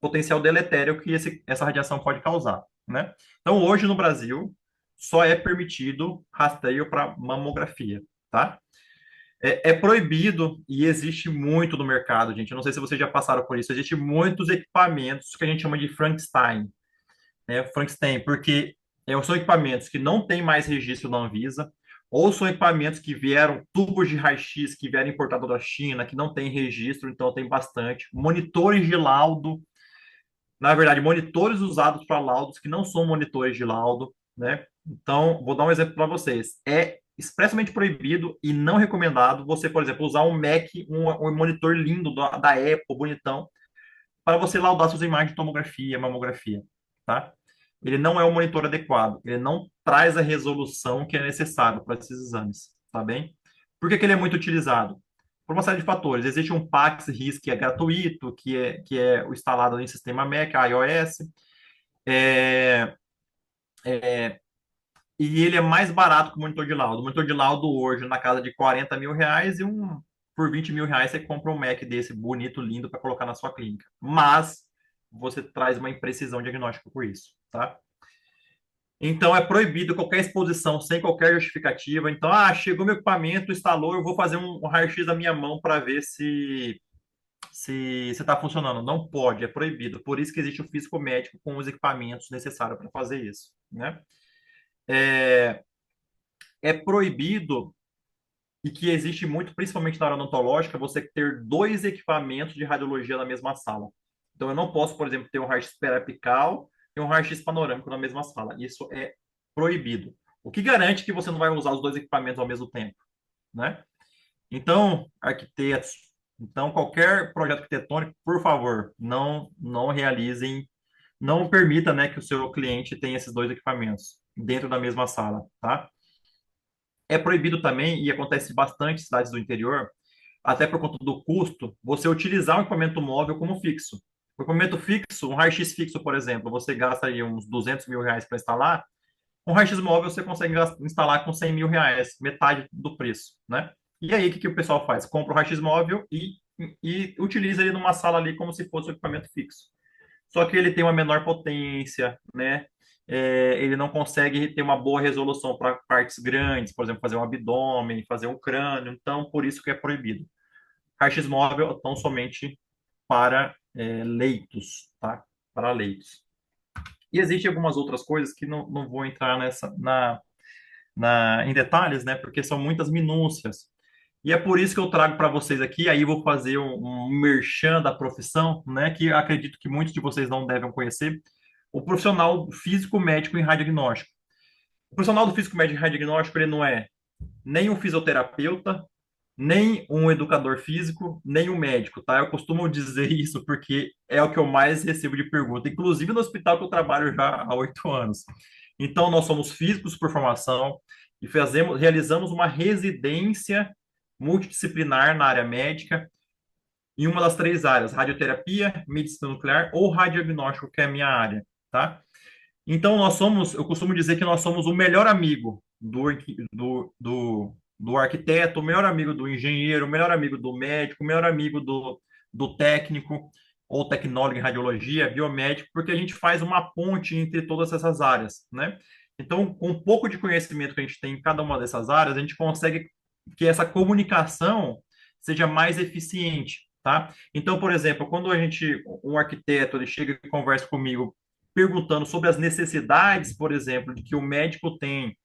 potencial deletério que essa radiação pode causar, né? Então, hoje no Brasil, só é permitido rastreio para mamografia, tá? É proibido e existe muito no mercado, gente. Eu não sei se vocês já passaram por isso. Existem muitos equipamentos que a gente chama de Frankenstein, né? Frankenstein, porque são equipamentos que não têm mais registro na Anvisa, ou são equipamentos que vieram, tubos de raio-x que vieram importados da China, que não tem registro, então tem bastante. Monitores de laudo, na verdade, monitores usados para laudos que não são monitores de laudo, né? Então, vou dar um exemplo para vocês. É expressamente proibido e não recomendado você, por exemplo, usar um Mac, um monitor lindo da Apple, bonitão, para você laudar suas imagens de tomografia, mamografia, tá? Ele não é um monitor adequado, ele não traz a resolução que é necessária para esses exames, tá bem? Por que que ele é muito utilizado? Por uma série de fatores. Existe um PAX-RIS que é gratuito, que é o instalado em sistema Mac, iOS, é, e ele é mais barato que o monitor de laudo. O monitor de laudo hoje na casa de R$ 40.000 e por R$ 20.000 você compra um Mac desse bonito, lindo para colocar na sua clínica. Mas você traz uma imprecisão diagnóstica por isso, tá? Então é proibido qualquer exposição sem qualquer justificativa. Então, chegou meu equipamento, instalou, eu vou fazer um raio-x da minha mão para ver se está funcionando. Não pode, é proibido. Por isso que existe o físico médico com os equipamentos necessários para fazer isso, né? É, é proibido e que existe muito, principalmente na área odontológica, você ter dois equipamentos de radiologia na mesma sala. Então, eu não posso, por exemplo, ter um raio-x periapical e um raio-x panorâmico na mesma sala. Isso é proibido. O que garante que você não vai usar os dois equipamentos ao mesmo tempo, né? Então, arquitetos, então qualquer projeto arquitetônico, por favor, não realizem, não permita, né, que o seu cliente tenha esses dois equipamentos dentro da mesma sala, tá? É proibido também, e acontece bastante em cidades do interior, até por conta do custo, você utilizar um equipamento móvel como fixo. O equipamento fixo, um raio-x fixo, por exemplo, você gasta aí uns R$ 200.000 para instalar, um raio-x móvel você consegue instalar com R$ 100.000, metade do preço, né? E aí, o que, que o pessoal faz? Compra o raio-x móvel e utiliza ele numa sala ali como se fosse um equipamento fixo. Só que ele tem uma menor potência, né? Ele não consegue ter uma boa resolução para partes grandes, por exemplo, fazer um abdômen, fazer um crânio, então por isso que é proibido. Raio-x móvel tão somente para leitos, tá? Para leitos. E existem algumas outras coisas que não vou entrar em detalhes, né? Porque são muitas minúcias. E é por isso que eu trago para vocês aqui, aí vou fazer um merchan da profissão, né? Que acredito que muitos de vocês não devem conhecer, o profissional físico médico em radiodiagnóstico. O profissional do físico médico em radiodiagnóstico, ele não é nem um fisioterapeuta, nem um educador físico, nem um médico, tá? Eu costumo dizer isso porque é o que eu mais recebo de pergunta, inclusive no hospital que eu trabalho já há 8 anos. Então, nós somos físicos por formação e realizamos uma residência multidisciplinar na área médica em uma das três áreas, radioterapia, medicina nuclear ou radiodiagnóstico, que é a minha área, tá? Então, eu costumo dizer que nós somos o melhor amigo do arquiteto, o melhor amigo do engenheiro, o melhor amigo do médico, o melhor amigo do técnico ou tecnólogo em radiologia, biomédico, porque a gente faz uma ponte entre todas essas áreas, né? Então, com um pouco de conhecimento que a gente tem em cada uma dessas áreas, a gente consegue que essa comunicação seja mais eficiente, tá? Então, por exemplo, quando um arquiteto, ele chega e conversa comigo perguntando sobre as necessidades, por exemplo, de que o médico tem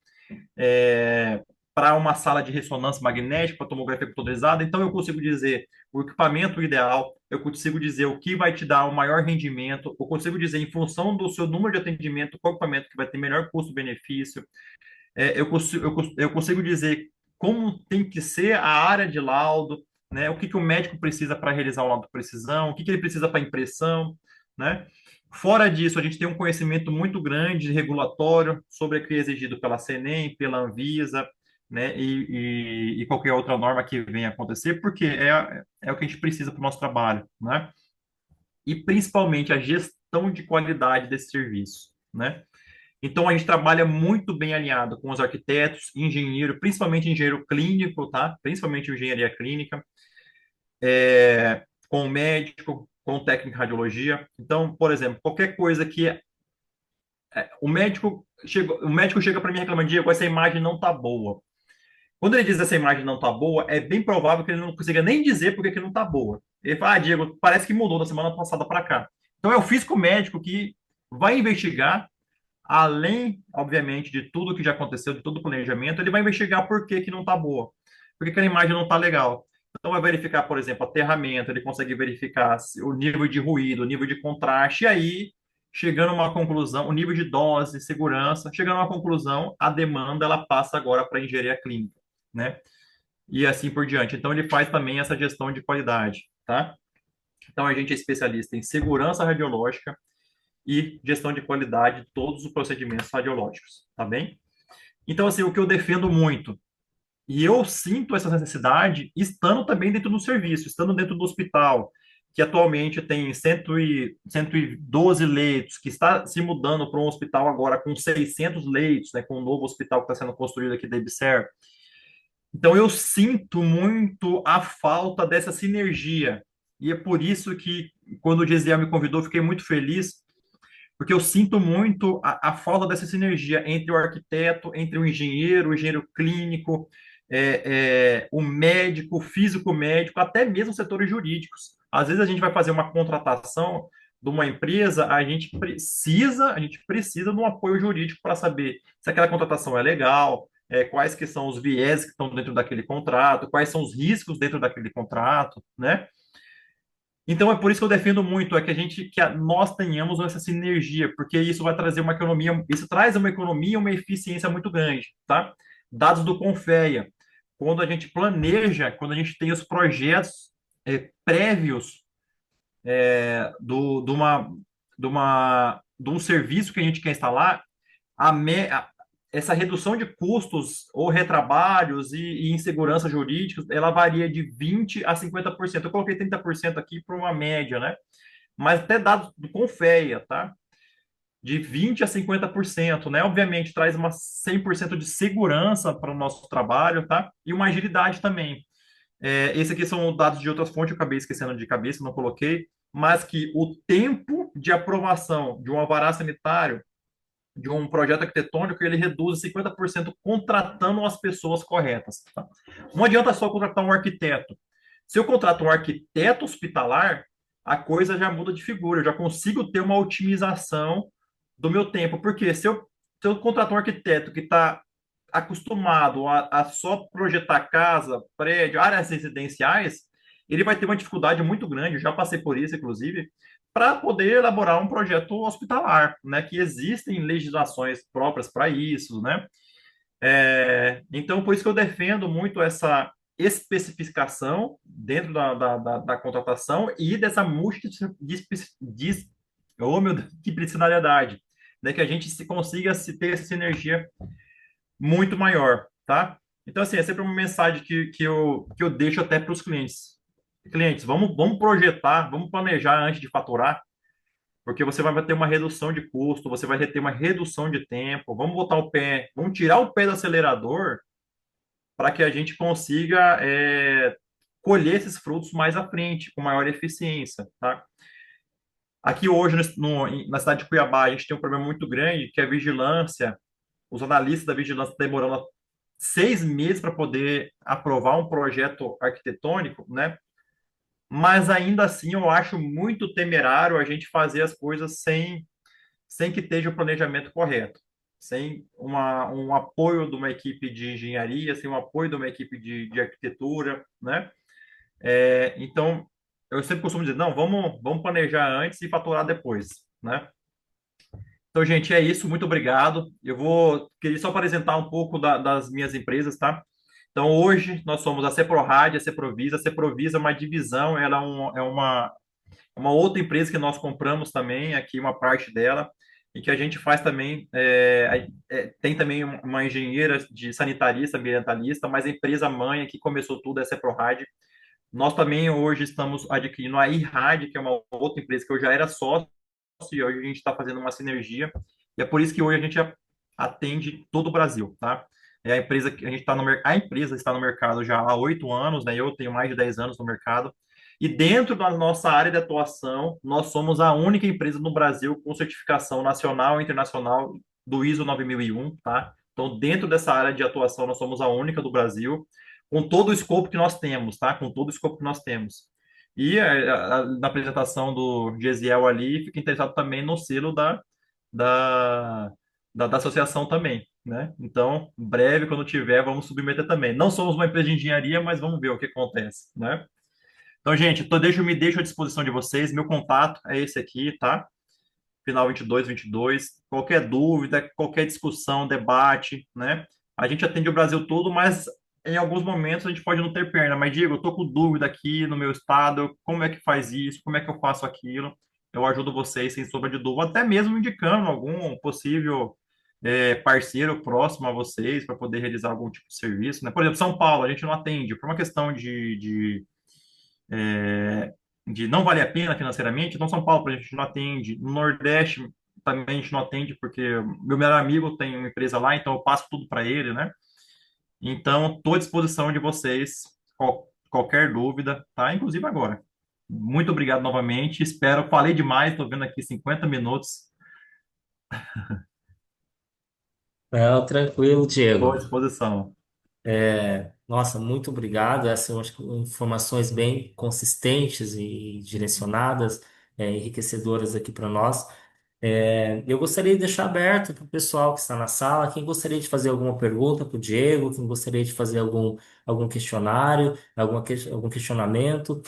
para uma sala de ressonância magnética, para tomografia computadorizada, então eu consigo dizer o equipamento ideal, eu consigo dizer o que vai te dar o maior rendimento, eu consigo dizer em função do seu número de atendimento, qual equipamento que vai ter melhor custo-benefício, eu consigo dizer como tem que ser a área de laudo, né? O que que o médico precisa para realizar o laudo de precisão, o que que ele precisa para impressão, né? Fora disso, a gente tem um conhecimento muito grande regulatório sobre o que é exigido pela CNEM, pela Anvisa, né? E qualquer outra norma que venha acontecer, porque é o que a gente precisa para o nosso trabalho, né? E principalmente a gestão de qualidade desse serviço, né? Então, a gente trabalha muito bem alinhado com os arquitetos, engenheiro, principalmente engenheiro clínico, tá? Principalmente engenharia clínica, com o médico, com o técnico em radiologia. Então, por exemplo, qualquer coisa que O médico chega para mim reclamando, Diego, essa imagem não tá boa. Quando ele diz essa imagem não tá boa, é bem provável que ele não consiga nem dizer por que que não tá boa. Ele fala, Diego, parece que mudou da semana passada para cá. Então é o físico médico que vai investigar, além, obviamente, de tudo que já aconteceu, de todo o planejamento, ele vai investigar por que que não tá boa, por que que a imagem não tá legal. Então vai verificar, por exemplo, aterramento, ele consegue verificar o nível de ruído, o nível de contraste, e aí, chegando a uma conclusão, o nível de dose, segurança, chegando a uma conclusão, a demanda ela passa agora para a engenharia clínica, né? E assim por diante. Então ele faz também essa gestão de qualidade, tá? Então a gente é especialista em segurança radiológica e gestão de qualidade de todos os procedimentos radiológicos, tá bem? Então assim, o que eu defendo muito, e eu sinto essa necessidade estando também dentro do serviço, estando dentro do hospital, que atualmente tem 112 leitos, que está se mudando para um hospital agora com 600 leitos, né, com um novo hospital que está sendo construído aqui da IBSER. Então eu sinto muito a falta dessa sinergia. E é por isso que, quando o Gesiel me convidou, eu fiquei muito feliz, porque eu sinto muito a falta dessa sinergia entre o arquiteto, entre o engenheiro clínico, o médico, o físico médico, até mesmo setores jurídicos. Às vezes a gente vai fazer uma contratação de uma empresa, a gente precisa de um apoio jurídico para saber se aquela contratação é legal, quais que são os viés que estão dentro daquele contrato, quais são os riscos dentro daquele contrato, né? Então é por isso que eu defendo muito, é que nós tenhamos essa sinergia, porque isso vai trazer uma economia, isso traz uma economia, uma eficiência muito grande, tá? Dados do Confeia, quando a gente planeja, quando a gente tem os projetos prévios de um serviço que a gente quer instalar, a me- a- essa redução de custos ou retrabalhos e insegurança jurídicos, ela varia de 20 a 50%. Eu coloquei 30% aqui para uma média, né? Mas até dados do Confeia, tá? De 20 a 50%, né? Obviamente traz uma 100% de segurança para o nosso trabalho, tá? E uma agilidade também. Esse aqui são dados de outras fontes, eu acabei esquecendo de cabeça, não coloquei, mas que o tempo de aprovação de um alvará sanitário de um projeto arquitetônico, ele reduz 50% contratando as pessoas corretas. Tá? Não adianta só contratar um arquiteto. Se eu contrato um arquiteto hospitalar, a coisa já muda de figura, eu já consigo ter uma otimização do meu tempo. Porque se eu contratar um arquiteto que está acostumado a só projetar casa, prédio, áreas residenciais, ele vai ter uma dificuldade muito grande, eu já passei por isso, inclusive, para poder elaborar um projeto hospitalar, né? Que existem legislações próprias para isso, né? Então, por isso que eu defendo muito essa especificação dentro da contratação e dessa oh, meu Deus, disciplinaridade, né? Que a gente consiga ter essa sinergia muito maior, tá? Então, assim, é sempre uma mensagem que eu deixo até para os clientes. Clientes, vamos projetar, vamos planejar antes de faturar, porque você vai ter uma redução de custo, você vai ter uma redução de tempo. Vamos botar o pé, vamos tirar o pé do acelerador para que a gente consiga colher esses frutos mais à frente, com maior eficiência, tá? Aqui hoje, na cidade de Cuiabá, a gente tem um problema muito grande, que é a vigilância. Os analistas da vigilância demorando 6 meses para poder aprovar um projeto arquitetônico, né? Mas ainda assim eu acho muito temerário a gente fazer as coisas sem que esteja o planejamento correto, sem um apoio de uma equipe de engenharia, sem um apoio de uma equipe de arquitetura, né? Então, eu sempre costumo dizer, não, vamos planejar antes e faturar depois, né? Então, gente, é isso. Muito obrigado. Queria só apresentar um pouco das minhas empresas, tá? Então, hoje nós somos a Ceprorad, a Ceprovisa. A Ceprovisa é uma divisão, ela é uma outra empresa que nós compramos também, aqui uma parte dela, e que a gente faz também, tem também uma engenheira de sanitarista, ambientalista, mas a empresa mãe que começou tudo é a Ceprorad. Nós também hoje estamos adquirindo a Irrad, que é uma outra empresa que eu já era sócio, e hoje a gente está fazendo uma sinergia, e é por isso que hoje a gente atende todo o Brasil, tá? É a empresa que a gente está a empresa está no mercado já há 8 anos, né? Eu tenho mais de 10 anos no mercado, E dentro da nossa área de atuação, nós somos a única empresa no Brasil com certificação nacional e internacional do ISO 9001, tá? Então, dentro dessa área de atuação, nós somos a única do Brasil, com todo o escopo que nós temos, tá? Com todo o escopo que nós temos. E na apresentação do Gesiel ali, fica interessado também no selo da, da associação também, né? Então, em breve, quando tiver, vamos submeter também. Não somos uma empresa de engenharia, mas vamos ver o que acontece, né? Então, gente, me deixo à disposição de vocês. Meu contato é esse aqui, tá? Final 2222. Qualquer dúvida, qualquer discussão, debate, né? A gente atende o Brasil todo, mas em alguns momentos a gente pode não ter perna. Mas, Diego, eu tô com dúvida aqui no meu estado, como é que faz isso, como é que eu faço aquilo. Eu ajudo vocês, sem sombra de dúvida, até mesmo indicando algum possível parceiro próximo a vocês para poder realizar algum tipo de serviço, né? Por exemplo, São Paulo, a gente não atende por uma questão de não valer a pena financeiramente. Então, São Paulo, por exemplo, a gente não atende. No Nordeste, também a gente não atende, porque meu melhor amigo tem uma empresa lá, então eu passo tudo para ele, né? Então, estou à disposição de vocês, qualquer dúvida, tá? Inclusive agora. Muito obrigado novamente. Espero, falei demais, estou vendo aqui 50 minutos. Não, tranquilo, Estou à Diego. disposição. Nossa, muito obrigado. Essas são acho que, informações bem consistentes e direcionadas, enriquecedoras aqui para nós. Eu gostaria de deixar aberto para o pessoal que está na sala, quem gostaria de fazer alguma pergunta para o Diego, quem gostaria de fazer algum questionário, algum questionamento,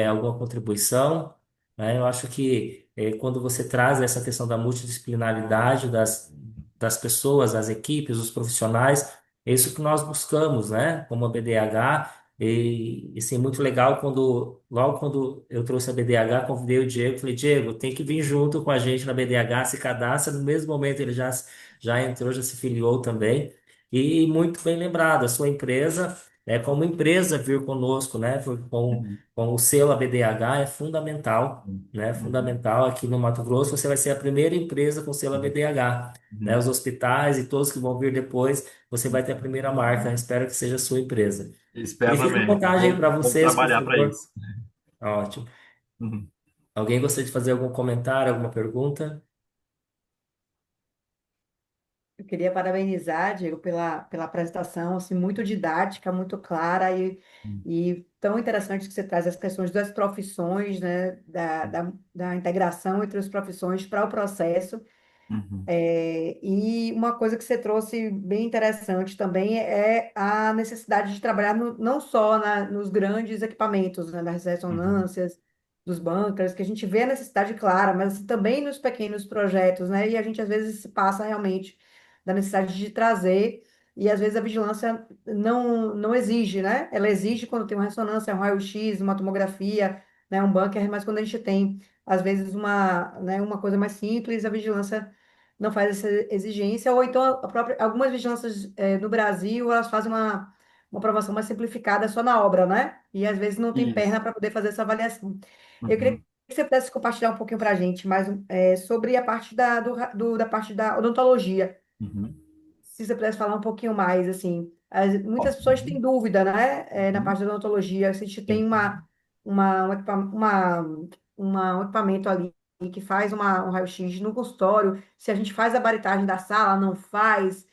alguma contribuição, né? Eu acho que quando você traz essa questão da multidisciplinaridade das pessoas, das equipes, dos profissionais, é isso que nós buscamos, né? Como a BDH. E assim, muito legal logo quando eu trouxe a BDH, convidei o Diego, falei, Diego, tem que vir junto com a gente na BDH, se cadastra. No mesmo momento ele já entrou, já se filiou também. E muito bem lembrado, a sua empresa, como empresa vir conosco, né? Uhum, Com o selo ABDH é fundamental, uhum, né? uhum, Fundamental aqui no Mato Grosso, você vai ser a primeira empresa com selo uhum, ABDH, né? uhum. Os hospitais e todos que vão vir depois, você vai ter a primeira marca. Espero que seja a sua empresa. E Espero fica à também. vontade para Vamos vocês, por trabalhar para favor. isso. Ótimo. Uhum, Alguém gostaria de fazer algum comentário, alguma pergunta? Eu queria parabenizar, Diego, pela apresentação, assim, muito didática, muito clara e tão interessante que você traz as questões das profissões, né, da integração entre as profissões para o processo. uhum, E uma coisa que você trouxe bem interessante também é a necessidade de trabalhar não só nos grandes equipamentos, né, das uhum, ressonâncias, dos bunkers, que a gente vê a necessidade clara, mas assim, também nos pequenos projetos, né? E a gente às vezes se passa realmente da necessidade de trazer, e às vezes a vigilância não exige, né? Ela exige quando tem uma ressonância, um raio-x, uma tomografia, né, um bunker, mas quando a gente tem, às vezes, uma coisa mais simples, a vigilância não faz essa exigência, ou então algumas vigilâncias no Brasil, elas fazem uma aprovação mais simplificada só na obra, né? E às vezes não tem isso. perna para poder fazer essa avaliação. Eu queria Uhum, que você pudesse compartilhar um pouquinho para a gente mais sobre a parte da parte da odontologia. uhum. Se você pudesse falar um pouquinho mais, assim, muitas Ó, pessoas têm uhum, dúvida, né, na uhum, parte da odontologia, se a gente tem sim. um equipamento ali que faz um raio-x no consultório, se a gente faz a baritagem da sala, não faz,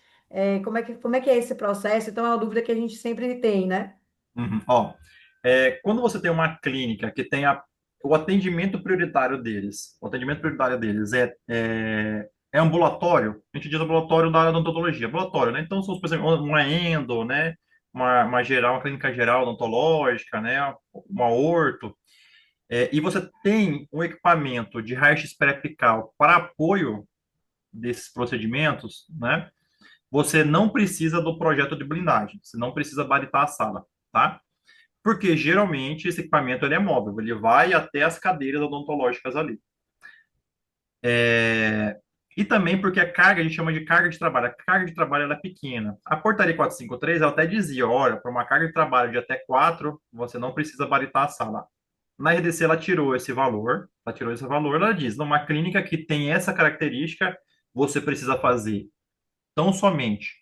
como é que é esse processo? Então, é uma dúvida que a gente sempre tem, né? Uhum. Ó, quando você tem uma clínica que tem o atendimento prioritário deles, o atendimento prioritário deles é ambulatório, a gente diz ambulatório da odontologia, ambulatório, né? Então, são, por exemplo, uma endo, né? Uma geral, uma clínica geral odontológica, né? Uma orto. E você tem um equipamento de raio-x periapical para apoio desses procedimentos, né? Você não precisa do projeto de blindagem, você não precisa baritar a sala, tá? Porque geralmente esse equipamento ele é móvel, ele vai até as cadeiras odontológicas ali. E também porque a carga, a gente chama de carga de trabalho, a carga de trabalho ela é pequena. A portaria 453 ela até dizia, olha, para uma carga de trabalho de até 4 você não precisa baritar a sala. Na RDC ela tirou esse valor, ela diz, numa clínica que tem essa característica, você precisa fazer tão somente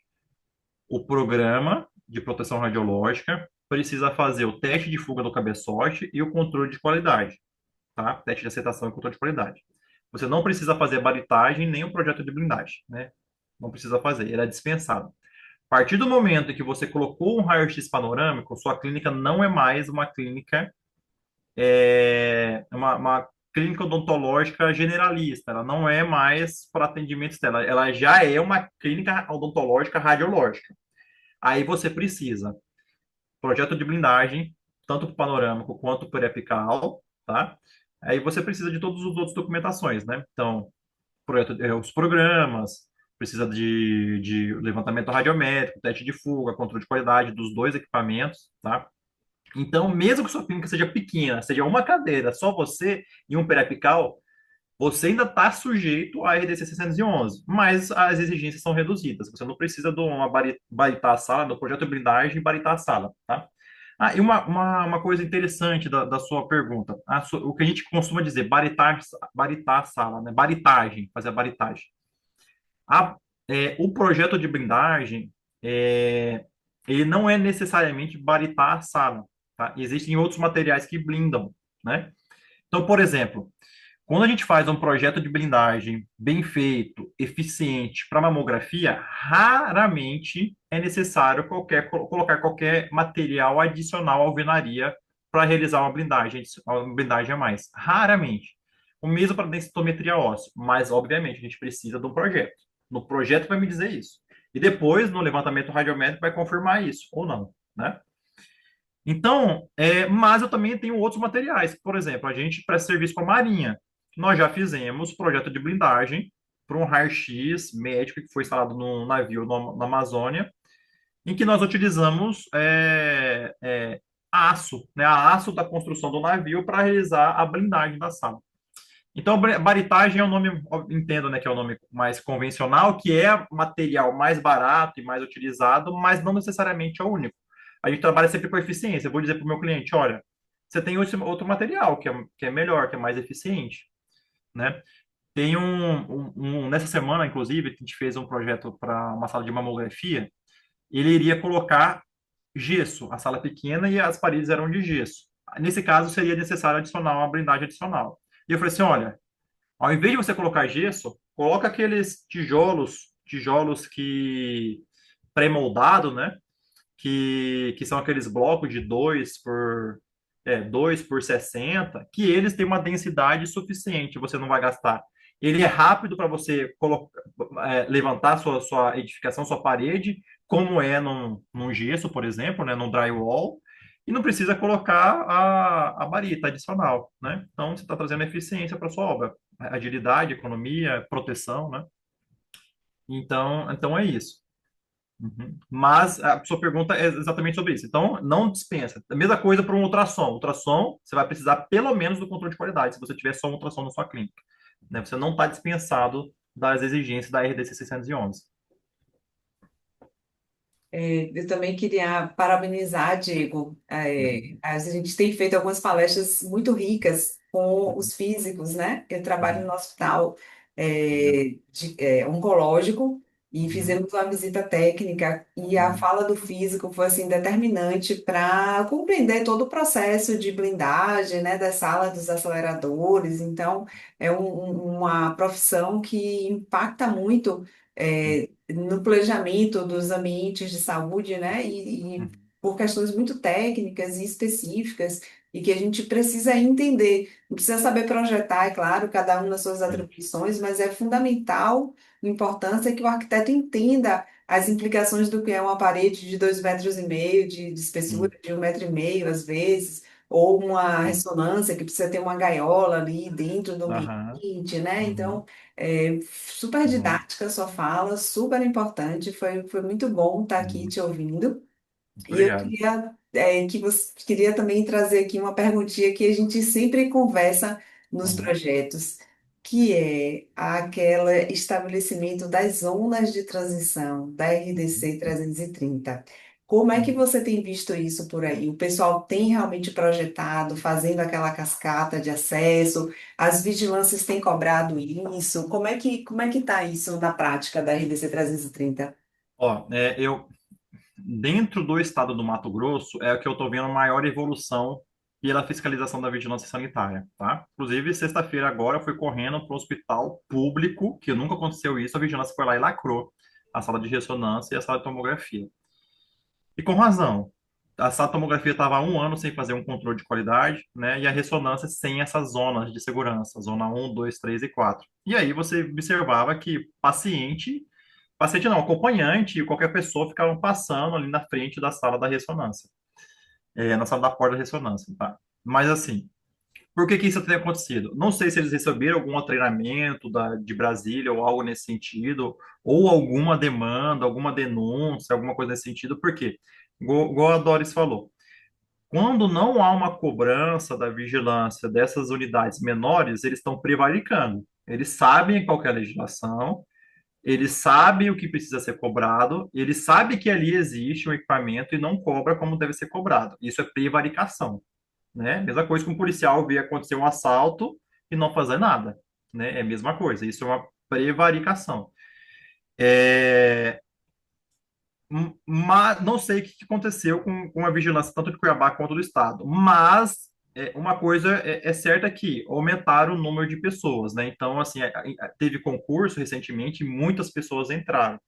o programa de proteção radiológica, precisa fazer o teste de fuga do cabeçote e o controle de qualidade, tá? Teste de aceitação e controle de qualidade. Você não precisa fazer baritagem nem o projeto de blindagem, né? Não precisa fazer, ele é dispensado. A partir do momento em que você colocou um raio-x panorâmico, sua clínica não é mais uma clínica, uma clínica odontológica generalista, ela não é mais para atendimento externo, ela já é uma clínica odontológica radiológica. Aí você precisa projeto de blindagem, tanto para o panorâmico quanto para o apical, tá? Aí você precisa de todas as outras documentações, né? Então, os programas, precisa de levantamento radiométrico, teste de fuga, controle de qualidade dos dois equipamentos, tá? Então, mesmo que sua clínica seja pequena, seja uma cadeira, só você e um periapical, você ainda está sujeito à RDC 611, mas as exigências são reduzidas. Você não precisa de uma baritar a sala, do projeto de blindagem, baritar a sala, tá? Ah, e uma coisa interessante da sua pergunta. O que a gente costuma dizer, baritar a sala, né? Baritagem, fazer a baritagem. A- o projeto de blindagem, é, ele não é necessariamente baritar a sala, tá? Existem outros materiais que blindam, né? Então, por exemplo, quando a gente faz um projeto de blindagem bem feito, eficiente para mamografia, raramente é necessário colocar qualquer material adicional à alvenaria para realizar uma blindagem a mais. Raramente. O mesmo para densitometria óssea, mas obviamente a gente precisa de um projeto. No projeto vai me dizer isso. E depois, no levantamento radiométrico, vai confirmar isso ou não, né? Então, mas eu também tenho outros materiais. Por exemplo, a gente presta serviço com a Marinha. Nós já fizemos projeto de blindagem para um raio-x médico que foi instalado num navio na Amazônia, em que nós utilizamos aço, né, a aço da construção do navio para realizar a blindagem da sala. Então, baritagem é o nome, eu entendo, né, que é o nome mais convencional, que é material mais barato e mais utilizado, mas não necessariamente é o único. A gente trabalha sempre com eficiência. Eu vou dizer para o meu cliente, olha, você tem outro material que é melhor, que é mais eficiente, né? Tem nessa semana, inclusive, a gente fez um projeto para uma sala de mamografia, ele iria colocar gesso, a sala pequena e as paredes eram de gesso. Nesse caso, seria necessário adicionar uma blindagem adicional. E eu falei assim, olha, ao invés de você colocar gesso, coloca aqueles tijolos que pré-moldado, né? Que são aqueles blocos de 2 por 60, que eles têm uma densidade suficiente, você não vai gastar. Ele é rápido para você levantar sua edificação, sua parede, como é num gesso, por exemplo, né, num drywall, e não precisa colocar a barita adicional, né? Então, você está trazendo eficiência para sua obra, agilidade, economia, proteção, né? Então é isso. Uhum. Mas a sua pergunta é exatamente sobre isso. Então, não dispensa. A mesma coisa para um ultrassom. Ultrassom, você vai precisar pelo menos do controle de qualidade, se você tiver só um ultrassom na sua clínica, né? Você não está dispensado das exigências da RDC 611. Eu também queria parabenizar, Diego. Uhum, A gente tem feito algumas palestras muito ricas com uhum, os físicos, né? Eu trabalho uhum. no hospital Legal. oncológico e Uhum, fizemos uma visita técnica e a uhum, fala do físico foi assim determinante para compreender todo o processo de blindagem, né, das salas dos aceleradores. Então, é uma profissão que impacta muito no planejamento dos ambientes de saúde, né? E uhum, por questões muito técnicas e específicas, e que a gente precisa entender. Não precisa saber projetar, é claro, cada um nas suas sim. atribuições, mas é fundamental, a importância que o arquiteto entenda as implicações do que é uma parede de 2,5 metros de espessura, Sim, de 1,5 metro, às vezes, ou uma sim. ressonância que precisa ter uma gaiola ali dentro do Aham, ambiente, né? Então, uhum, super uhum. didática a sua fala, super importante. Foi muito bom estar aqui Uhum. te ouvindo. Muito E eu obrigado. queria, que você queria também trazer aqui uma perguntinha que a gente sempre conversa nos Uhum, projetos, que é aquele estabelecimento das zonas de transição da uhum, RDC 330. Como é que uhum. você tem visto isso por aí? O pessoal tem realmente projetado, fazendo aquela cascata de acesso? As vigilâncias têm cobrado isso? Como é que está isso na prática da RDC 330? Ó, dentro do estado do Mato Grosso, é o que eu estou vendo maior evolução pela fiscalização da vigilância sanitária, tá? Inclusive, sexta-feira agora eu fui correndo para o hospital público, que nunca aconteceu isso, a vigilância foi lá e lacrou a sala de ressonância e a sala de tomografia. E com razão. A sala de tomografia estava há um ano sem fazer um controle de qualidade, né? E a ressonância sem essas zonas de segurança, zona um, 2, 3 e 4. E aí você observava que paciente não, acompanhante e qualquer pessoa ficavam passando ali na frente da sala da ressonância, na sala da porta da ressonância, tá? Mas assim, por que que isso tem acontecido? Não sei se eles receberam algum treinamento de Brasília ou algo nesse sentido, ou alguma demanda, alguma denúncia, alguma coisa nesse sentido, porque, igual a Doris falou, quando não há uma cobrança da vigilância dessas unidades menores, eles estão prevaricando. Eles sabem qual que é a legislação, eles sabem o que precisa ser cobrado, eles sabem que ali existe um equipamento e não cobra como deve ser cobrado. Isso é prevaricação, né? Mesma coisa que um policial ver acontecer um assalto e não fazer nada, né? É a mesma coisa. Isso é uma prevaricação. É, mas não sei o que aconteceu com a vigilância tanto de Cuiabá quanto do estado. Mas uma coisa é certa que aumentaram o número de pessoas, né? Então, assim, teve concurso recentemente e muitas pessoas entraram.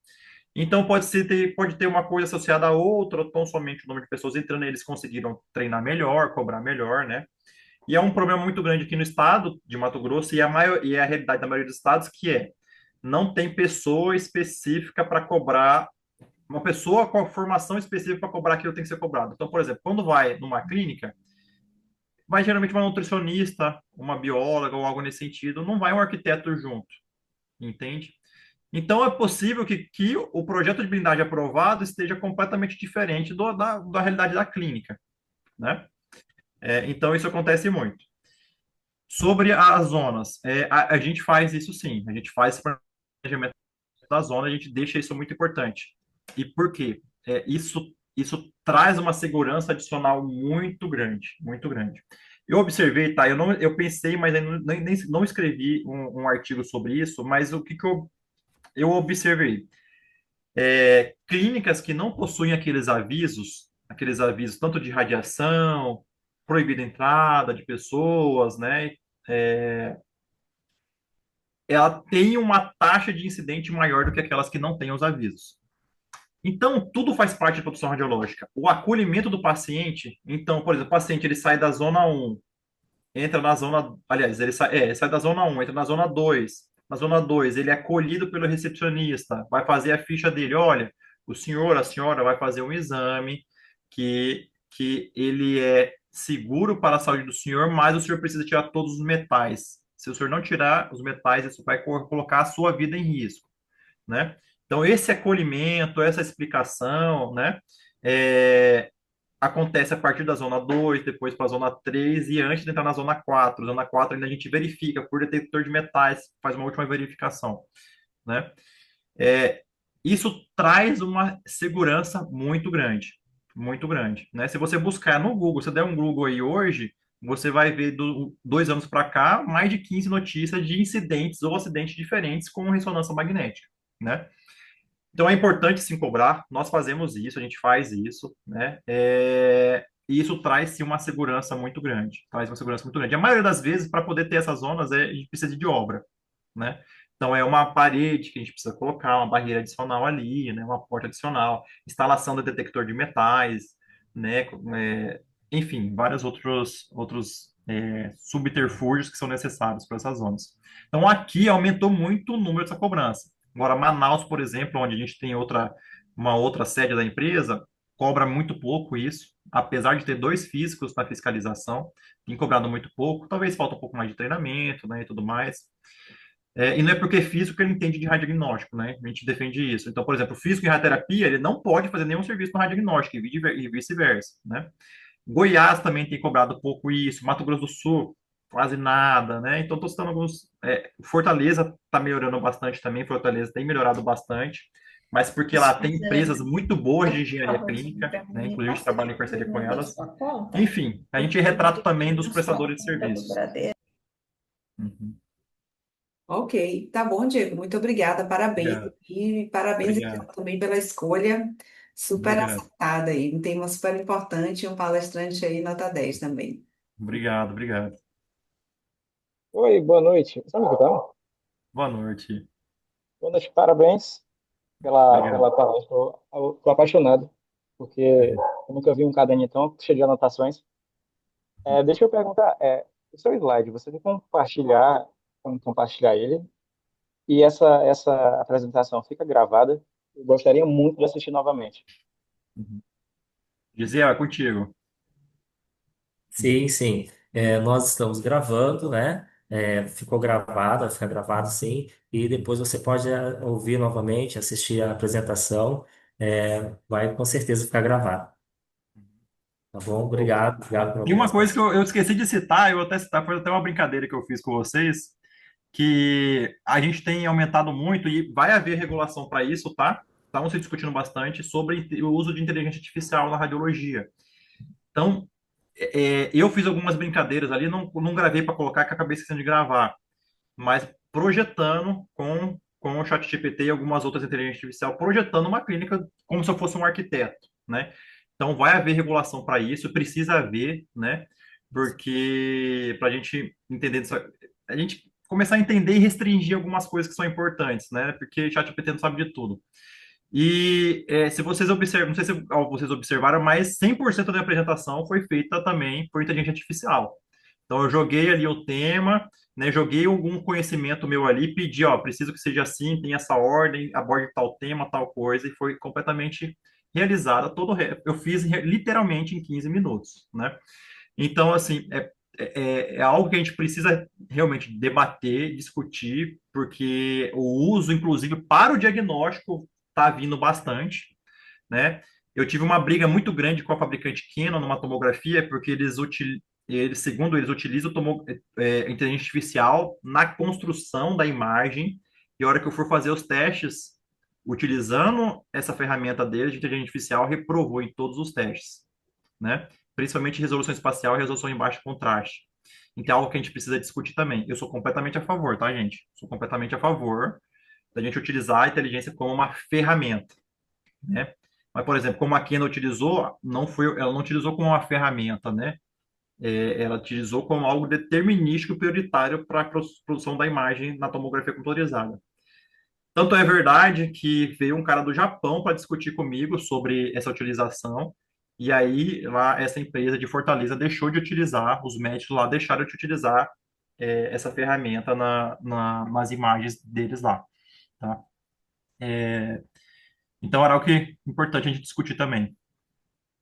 Então, pode ter uma coisa associada a outra, ou tão somente o número de pessoas entrando, eles conseguiram treinar melhor, cobrar melhor, né? E é um problema muito grande aqui no estado de Mato Grosso, e é a realidade da maioria dos estados, que não tem pessoa específica para cobrar, uma pessoa com a formação específica para cobrar aquilo que tem que ser cobrado. Então, por exemplo, quando vai numa clínica, vai geralmente uma nutricionista, uma bióloga ou algo nesse sentido, não vai um arquiteto junto, entende? Então, é possível que o projeto de blindagem aprovado esteja completamente diferente da realidade da clínica, né? Então, isso acontece muito. Sobre as zonas, a gente faz isso sim, a gente faz esse planejamento da zona, a gente deixa isso muito importante. E por quê? Isso traz uma segurança adicional muito grande, muito grande. Eu observei, tá? Eu pensei, mas não escrevi um artigo sobre isso, mas o que eu observei? Clínicas que não possuem aqueles avisos tanto de radiação, proibida entrada de pessoas, né? Ela tem uma taxa de incidente maior do que aquelas que não têm os avisos. Então, tudo faz parte da produção radiológica. O acolhimento do paciente, então, por exemplo, o paciente ele sai da zona um, entra na zona, aliás, ele sai da zona um, entra na zona 2. Na zona 2, ele é acolhido pelo recepcionista, vai fazer a ficha dele, olha, o senhor, a senhora vai fazer um exame que ele é seguro para a saúde do senhor, mas o senhor precisa tirar todos os metais. Se o senhor não tirar os metais, isso vai colocar a sua vida em risco, né? Então, esse acolhimento, essa explicação, né, acontece a partir da zona 2, depois para a zona 3 e antes de entrar na zona 4. Zona 4 ainda a gente verifica por detector de metais, faz uma última verificação, né? Isso traz uma segurança muito grande, né? Se você buscar no Google, se der um Google aí hoje, você vai ver 2 anos para cá mais de 15 notícias de incidentes ou acidentes diferentes com ressonância magnética, né? Então é importante sim cobrar, nós fazemos isso, a gente faz isso, né? E isso traz sim uma segurança muito grande, traz uma segurança muito grande. A maioria das vezes, para poder ter essas zonas, a gente precisa de obra, né? Então é uma parede que a gente precisa colocar, uma barreira adicional ali, né? Uma porta adicional, instalação do detector de metais, né? Enfim, vários outros subterfúgios que são necessários para essas zonas. Então aqui aumentou muito o número dessa cobrança. Agora, Manaus, por exemplo, onde a gente tem uma outra sede da empresa, cobra muito pouco isso, apesar de ter 2 físicos na fiscalização, tem cobrado muito pouco, talvez falta um pouco mais de treinamento, né, e tudo mais. E não é porque é físico que ele entende de radiodiagnóstico, né? A gente defende isso. Então, por exemplo, o físico em radioterapia, ele não pode fazer nenhum serviço no radiodiagnóstico e vice-versa, né? Goiás também tem cobrado pouco isso, Mato Grosso do Sul, quase nada, né? Então, estou citando alguns. Fortaleza está melhorando bastante também, Fortaleza tem melhorado bastante, mas porque lá tem empresas muito boas de engenharia clínica, né? Inclusive, a gente trabalha em parceria com elas. Enfim, a gente retrata também dos prestadores de serviços. Uhum. Ok, tá bom, Diego. Muito obrigada, parabéns. Obrigado. E parabéns Obrigado. também pela escolha. Super Obrigado. acertada aí, um tema super importante e um palestrante aí nota 10 também. Obrigado, obrigado. Oi, boa noite. Você tá me escutando? Boa noite. Boa noite, parabéns pela Obrigado. palestra. Eu tô apaixonado, porque eu nunca vi um caderno tão cheio de anotações. Deixa eu perguntar, o seu slide, você tem como compartilhar ele? E essa apresentação fica gravada? Eu gostaria muito de assistir novamente. Uhum. Gisele, é contigo. Sim, sim. Nós estamos gravando, né? Ficou gravado, vai ficar gravado sim. E depois você pode ouvir novamente, assistir a apresentação. Vai com certeza ficar gravado. Tá bom? Show. Obrigado, obrigado pela E uma coisa que participação. eu esqueci de citar, eu vou até citar, foi até uma brincadeira que eu fiz com vocês, que a gente tem aumentado muito e vai haver regulação para isso, tá? Estavam se discutindo bastante sobre o uso de inteligência artificial na radiologia. Então, eu fiz algumas brincadeiras ali, não gravei para colocar, que acabei esquecendo de gravar, mas projetando com o ChatGPT e algumas outras inteligências artificiais, projetando uma clínica como se eu fosse um arquiteto, né? Então, vai haver regulação para isso, precisa haver, né? Porque para a gente entender isso, a gente começar a entender e restringir algumas coisas que são importantes, né? Porque ChatGPT não sabe de tudo. E se vocês observam, não sei se vocês observaram, mas 100% da apresentação foi feita também por inteligência artificial. Então, eu joguei ali o tema, né, joguei algum conhecimento meu ali, pedi, ó, preciso que seja assim, tem essa ordem, aborde tal tema, tal coisa, e foi completamente realizada. Eu fiz literalmente em 15 minutos, né? Então, assim, é algo que a gente precisa realmente debater, discutir, porque o uso, inclusive, para o diagnóstico, está vindo bastante, né? Eu tive uma briga muito grande com a fabricante Canon numa tomografia, porque segundo eles, utilizam inteligência artificial na construção da imagem, e a hora que eu for fazer os testes, utilizando essa ferramenta deles de inteligência artificial, reprovou em todos os testes, né? Principalmente resolução espacial e resolução em baixo contraste. Então, é algo que a gente precisa discutir também. Eu sou completamente a favor, tá, gente? Sou completamente a favor da gente utilizar a inteligência como uma ferramenta, né? Mas, por exemplo, como a Kena utilizou, ela não utilizou como uma ferramenta, né? Ela utilizou como algo determinístico prioritário para a produção da imagem na tomografia computadorizada. Tanto é verdade que veio um cara do Japão para discutir comigo sobre essa utilização, e aí lá essa empresa de Fortaleza deixou de utilizar, os médicos lá deixaram de utilizar essa ferramenta nas imagens deles lá, tá? Então era algo que é importante a gente discutir também,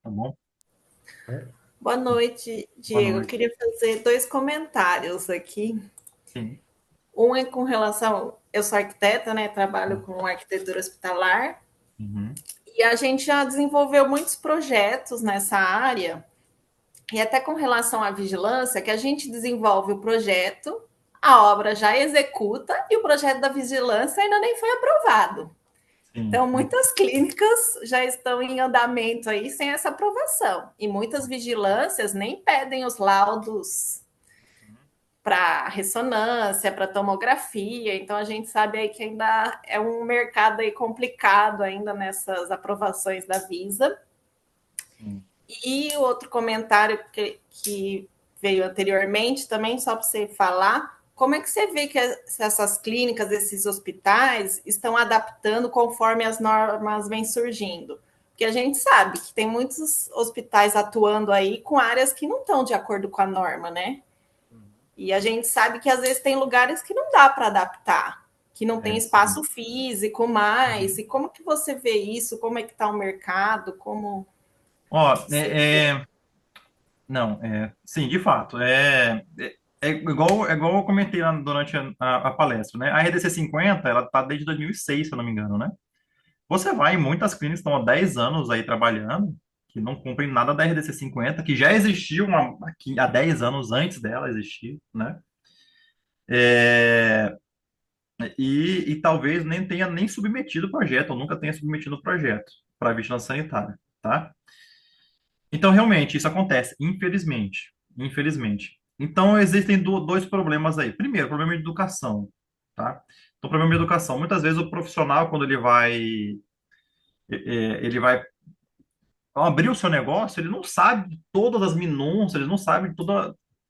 tá bom? Boa noite, Boa Diego. Eu noite. queria fazer dois comentários aqui. Sim. Um é com relação, eu sou arquiteta, né? Trabalho com arquitetura hospitalar Uhum. e a gente já desenvolveu muitos projetos nessa área e até com relação à vigilância, que a gente desenvolve o projeto, a obra já executa e o projeto da vigilância ainda nem foi aprovado. Sim. Então, muitas clínicas já estão em andamento aí sem essa aprovação. E muitas vigilâncias nem pedem os laudos para ressonância, para tomografia. Então, a gente sabe aí que ainda é um mercado aí complicado ainda nessas aprovações da Visa. Sim. E o outro comentário que veio anteriormente, também só para você falar, como é que você vê que essas clínicas, esses hospitais, estão adaptando conforme as normas vêm surgindo? Porque a gente sabe que tem muitos hospitais atuando aí com áreas que não estão de acordo com a norma, né? E a gente sabe que às vezes tem lugares que não dá para adaptar, que não tem Sim. espaço físico mais. E como que você vê isso? Como é que está o mercado? Como Ó, você... não, sim, de fato, é igual eu comentei lá durante a palestra, né? A RDC 50, ela tá desde 2006, se eu não me engano, né? Você vai em muitas clínicas que estão há 10 anos aí trabalhando, que não cumprem nada da RDC 50, que já existiu aqui há 10 anos antes dela existir, né? É, e talvez nem tenha nem submetido o projeto, ou nunca tenha submetido o projeto para a vigilância sanitária, tá? Então, realmente, isso acontece, infelizmente. Infelizmente. Então, existem dois problemas aí. Primeiro, problema de educação, tá? Então, problema de educação. Muitas vezes o profissional, quando ele vai ao abrir o seu negócio, ele não sabe todas as minúcias, ele não sabe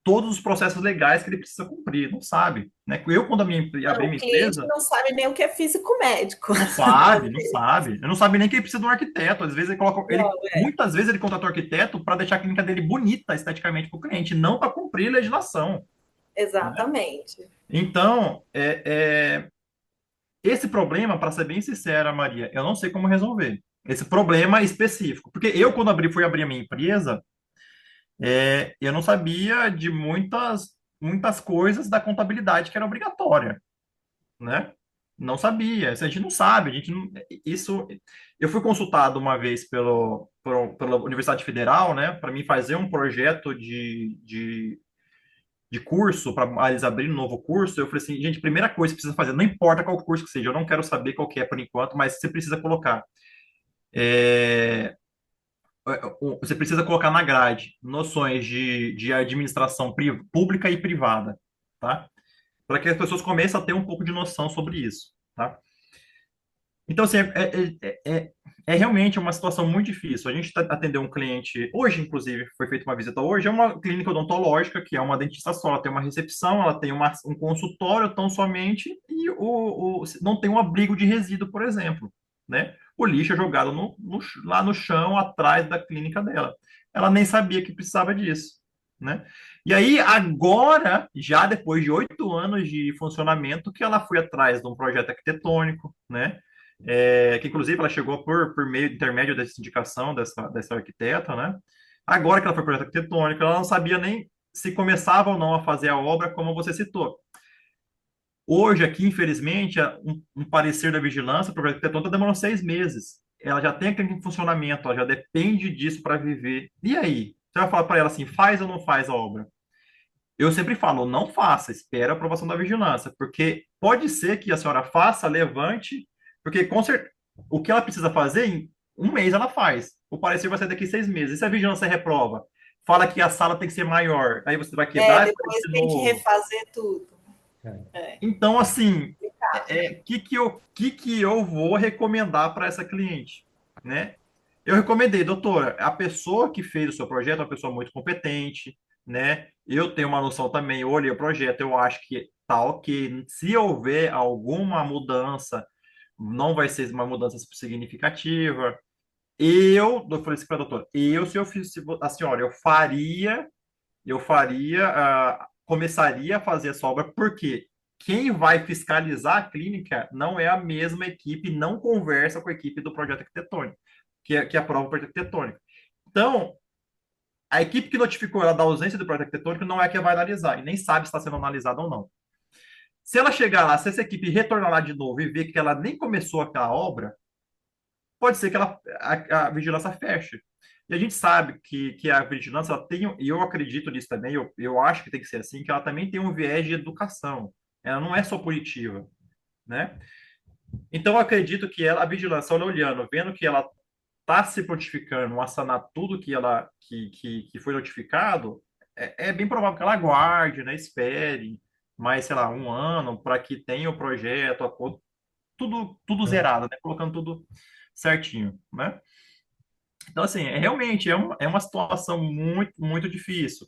todos os processos legais que ele precisa cumprir, não sabe, né? Eu, quando abri Não, o minha cliente empresa, não sabe nem o que é físico médico. não sabe, não sabe. Ele não sabe nem que ele precisa de um arquiteto. Às vezes ele coloca, Não, muitas vezes ele contrata um arquiteto para deixar a clínica dele bonita esteticamente para o cliente, não para cumprir legislação, né? exatamente. Então, esse problema, para ser bem sincera, Maria, eu não sei como resolver. Esse problema específico. Porque eu, quando fui abrir a minha empresa, eu não sabia de muitas coisas da contabilidade que era obrigatória, né? Não sabia. Isso a gente não sabe. A gente não, isso. Eu fui consultado uma vez pela Universidade Federal, né, para mim fazer um projeto de curso, para eles abrirem um novo curso. Eu falei assim, gente, primeira coisa que precisa fazer, não importa qual curso que seja, eu não quero saber qual que é por enquanto, mas você precisa colocar. é, Você precisa colocar na grade noções de administração pública e privada, tá? Para que as pessoas comecem a ter um pouco de noção sobre isso, tá? Então, assim, é realmente uma situação muito difícil. A gente atendeu um cliente, hoje, inclusive, foi feita uma visita hoje, é uma clínica odontológica, que é uma dentista só, ela tem uma recepção, ela tem um consultório tão somente, e não tem um abrigo de resíduo, por exemplo, né? O lixo é jogado lá no chão, atrás da clínica dela. Ela nem sabia que precisava disso, né? E aí, agora, já depois de 8 anos de funcionamento, que ela foi atrás de um projeto arquitetônico, né? Que inclusive ela chegou por meio intermédio dessa indicação dessa arquiteta, né? Agora que ela foi projeto arquitetônico, ela não sabia nem se começava ou não a fazer a obra, como você citou. Hoje, aqui, infelizmente, um parecer da vigilância para o projeto arquitetônico está demorando 6 meses. Ela já tem aquele funcionamento, ela já depende disso para viver. E aí? Você vai falar para ela assim, faz ou não faz a obra? Eu sempre falo, não faça, espera a aprovação da vigilância, porque pode ser que a senhora faça, levante, porque o que ela precisa fazer, em um mês ela faz. O parecer vai ser daqui 6 meses. E se a vigilância reprova? Fala que a sala tem que ser maior, aí você vai quebrar e Depois de tem que novo. refazer tudo. Então, assim, o que eu vou recomendar para essa cliente, né? Eu recomendei, doutora, a pessoa que fez o seu projeto é uma pessoa muito competente, né? Eu tenho uma noção também, eu olhei o projeto, eu acho que tá ok. Se houver alguma mudança, não vai ser uma mudança eu falei assim para a doutora, se eu fiz a senhora, começaria a fazer essa obra, porque quem vai fiscalizar a clínica não é a mesma equipe, não conversa com a equipe do projeto arquitetônico, que aprova o projeto arquitetônico. Então, a equipe que notificou ela da ausência do projeto arquitetônico não é a que vai analisar, e nem sabe se está sendo analisado ou não. Se ela chegar lá, se essa equipe retornar lá de novo e ver que ela nem começou aquela obra, pode ser que a vigilância feche. E a gente sabe que a vigilância ela tem, e eu acredito nisso também, eu acho que tem que ser assim, que ela também tem um viés de educação. Ela não é só punitiva, né? Então, eu acredito que a vigilância, ela olhando, vendo que ela está se prontificando a sanar tudo que foi notificado, é bem provável que ela aguarde, né? Espere mais, sei lá, um ano para que tenha o projeto, tudo zerado, né? Colocando tudo certinho, né? Então, assim, realmente é uma situação muito, muito difícil.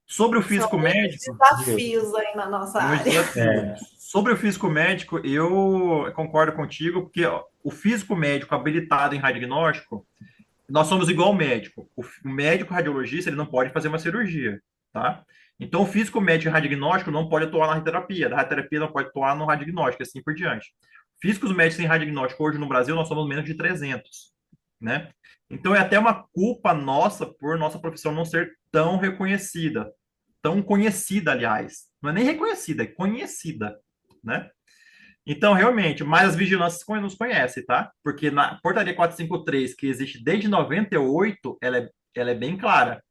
Sobre o São físico muitos médico, desafios aí na nossa muito área. desafio. Sobre o físico médico, eu concordo contigo, porque ó, o físico médico habilitado em radiológico, nós somos igual ao médico. O médico radiologista, ele não pode fazer uma cirurgia, tá? Então, o físico médico em radiológico não pode atuar na radioterapia, da radioterapia não pode atuar no radiológico, assim por diante. Físicos médicos em radiológico, hoje no Brasil, nós somos menos de 300, né? Então, é até uma culpa nossa por nossa profissão não ser tão conhecida, aliás. Não é nem reconhecida, é conhecida, né? Então, realmente, mas as vigilâncias nos conhecem, tá? Porque na portaria 453, que existe desde 98, ela é bem clara,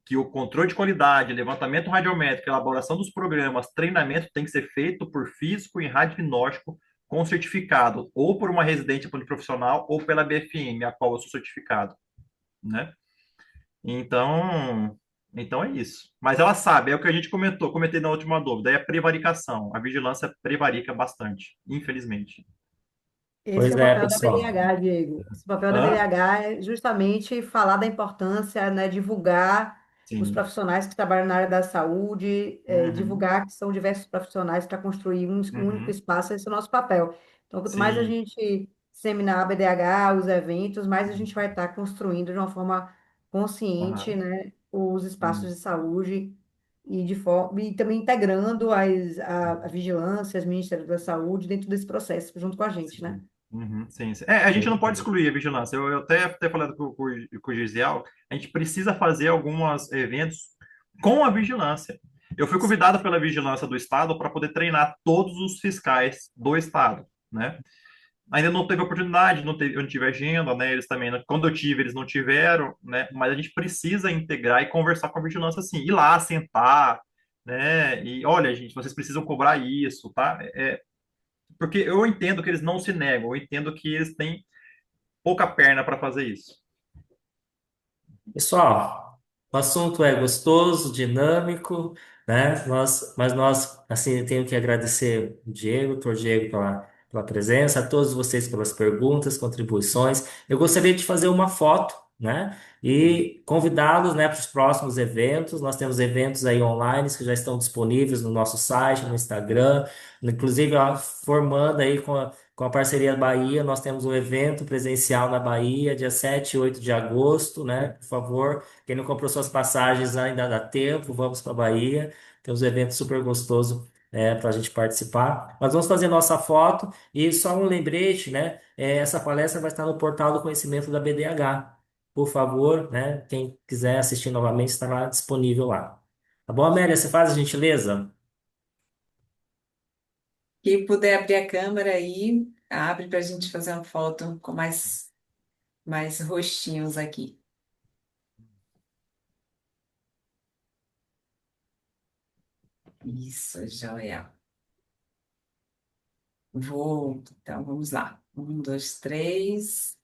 que o controle de qualidade, levantamento radiométrico, elaboração dos programas, treinamento tem que ser feito por físico e radiológico com certificado, ou por uma residente profissional, ou pela BFM, a qual eu sou certificado, né? Então, então é isso. Mas ela sabe, é o que a gente comentei na última dúvida, é a prevaricação. A vigilância prevarica bastante, infelizmente. Esse Pois é o é, papel da pessoal. BDH, Diego. Esse papel da Hã? BDH é justamente falar da importância, né, divulgar os Sim. profissionais que trabalham na área da saúde, Uhum, divulgar que são diversos profissionais para construir um único uhum, espaço, esse é o nosso papel. Então, quanto mais a sim. gente disseminar a BDH, os eventos, mais a gente vai estar construindo de uma forma consciente, Aham, né, os espaços sim, de saúde e também integrando a vigilância, as Ministérios da Saúde dentro desse processo, junto com a gente, né? sim. Uhum, sim, sim. A gente não pode excluir a vigilância. Eu até falando com o Gisiel, a gente precisa fazer alguns eventos com a vigilância. Eu fui convidado pela vigilância do Estado para poder treinar todos os fiscais do Estado, né? Ainda não teve oportunidade, eu não tive agenda, né? Eles também, quando eu tive, eles não tiveram, né? Mas a gente precisa integrar e conversar com a vigilância assim, ir lá, sentar, né? E olha, gente, vocês precisam cobrar isso, tá? Porque eu entendo que eles não se negam, eu entendo que eles têm pouca perna para fazer isso. Pessoal, o assunto é gostoso, dinâmico, né? Mas nós, assim, tenho que agradecer o Diego, doutor Diego, pela presença, a todos vocês pelas perguntas, contribuições. Eu gostaria de fazer uma foto, né? E convidá-los, né, para os próximos eventos. Nós temos eventos aí online que já estão disponíveis no nosso site, no Instagram, inclusive ó, formando aí com a parceria Bahia, nós temos um evento presencial na Bahia, dia 7 e 8 de agosto, né? Por favor, quem não comprou suas passagens ainda dá tempo, vamos para a Bahia. Temos um evento super gostoso para a gente participar. Mas vamos fazer nossa foto e só um lembrete, né? Essa palestra vai estar no portal do conhecimento da BDH. Por favor, né? Quem quiser assistir novamente estará disponível lá. Tá bom, Amélia? Você faz a gentileza? Quem puder abrir a câmera aí, abre para a gente fazer uma foto com mais rostinhos aqui. Isso, joia. Então vamos lá. Um, dois, três.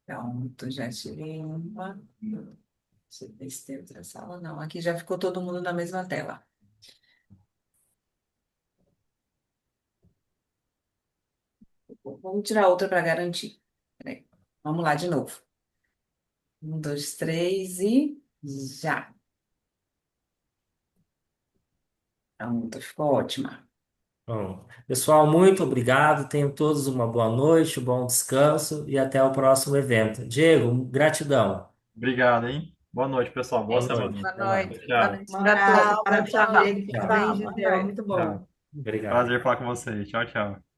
Pronto, já tirei uma. Deixa eu ver se tem outra sala. Não, aqui já ficou todo mundo na mesma tela. Vamos tirar outra para garantir. Peraí. Vamos lá de novo. Um, dois, três e já. Pronto, ficou ótima. Bom, pessoal, muito obrigado. Tenham todos uma boa noite, um bom descanso e até o próximo evento. Diego, gratidão. Obrigado, hein? Boa noite, pessoal. Boa Boa semana. noite. Boa Até mais. noite. Boa Tchau. noite Um para abraço, todos. Tchau, parabéns, tchau. Diego, Tchau. parabéns, Tchau. Boa Gisele, noite. muito bom. Tchau. Obrigado. Prazer falar com vocês. Tchau, tchau.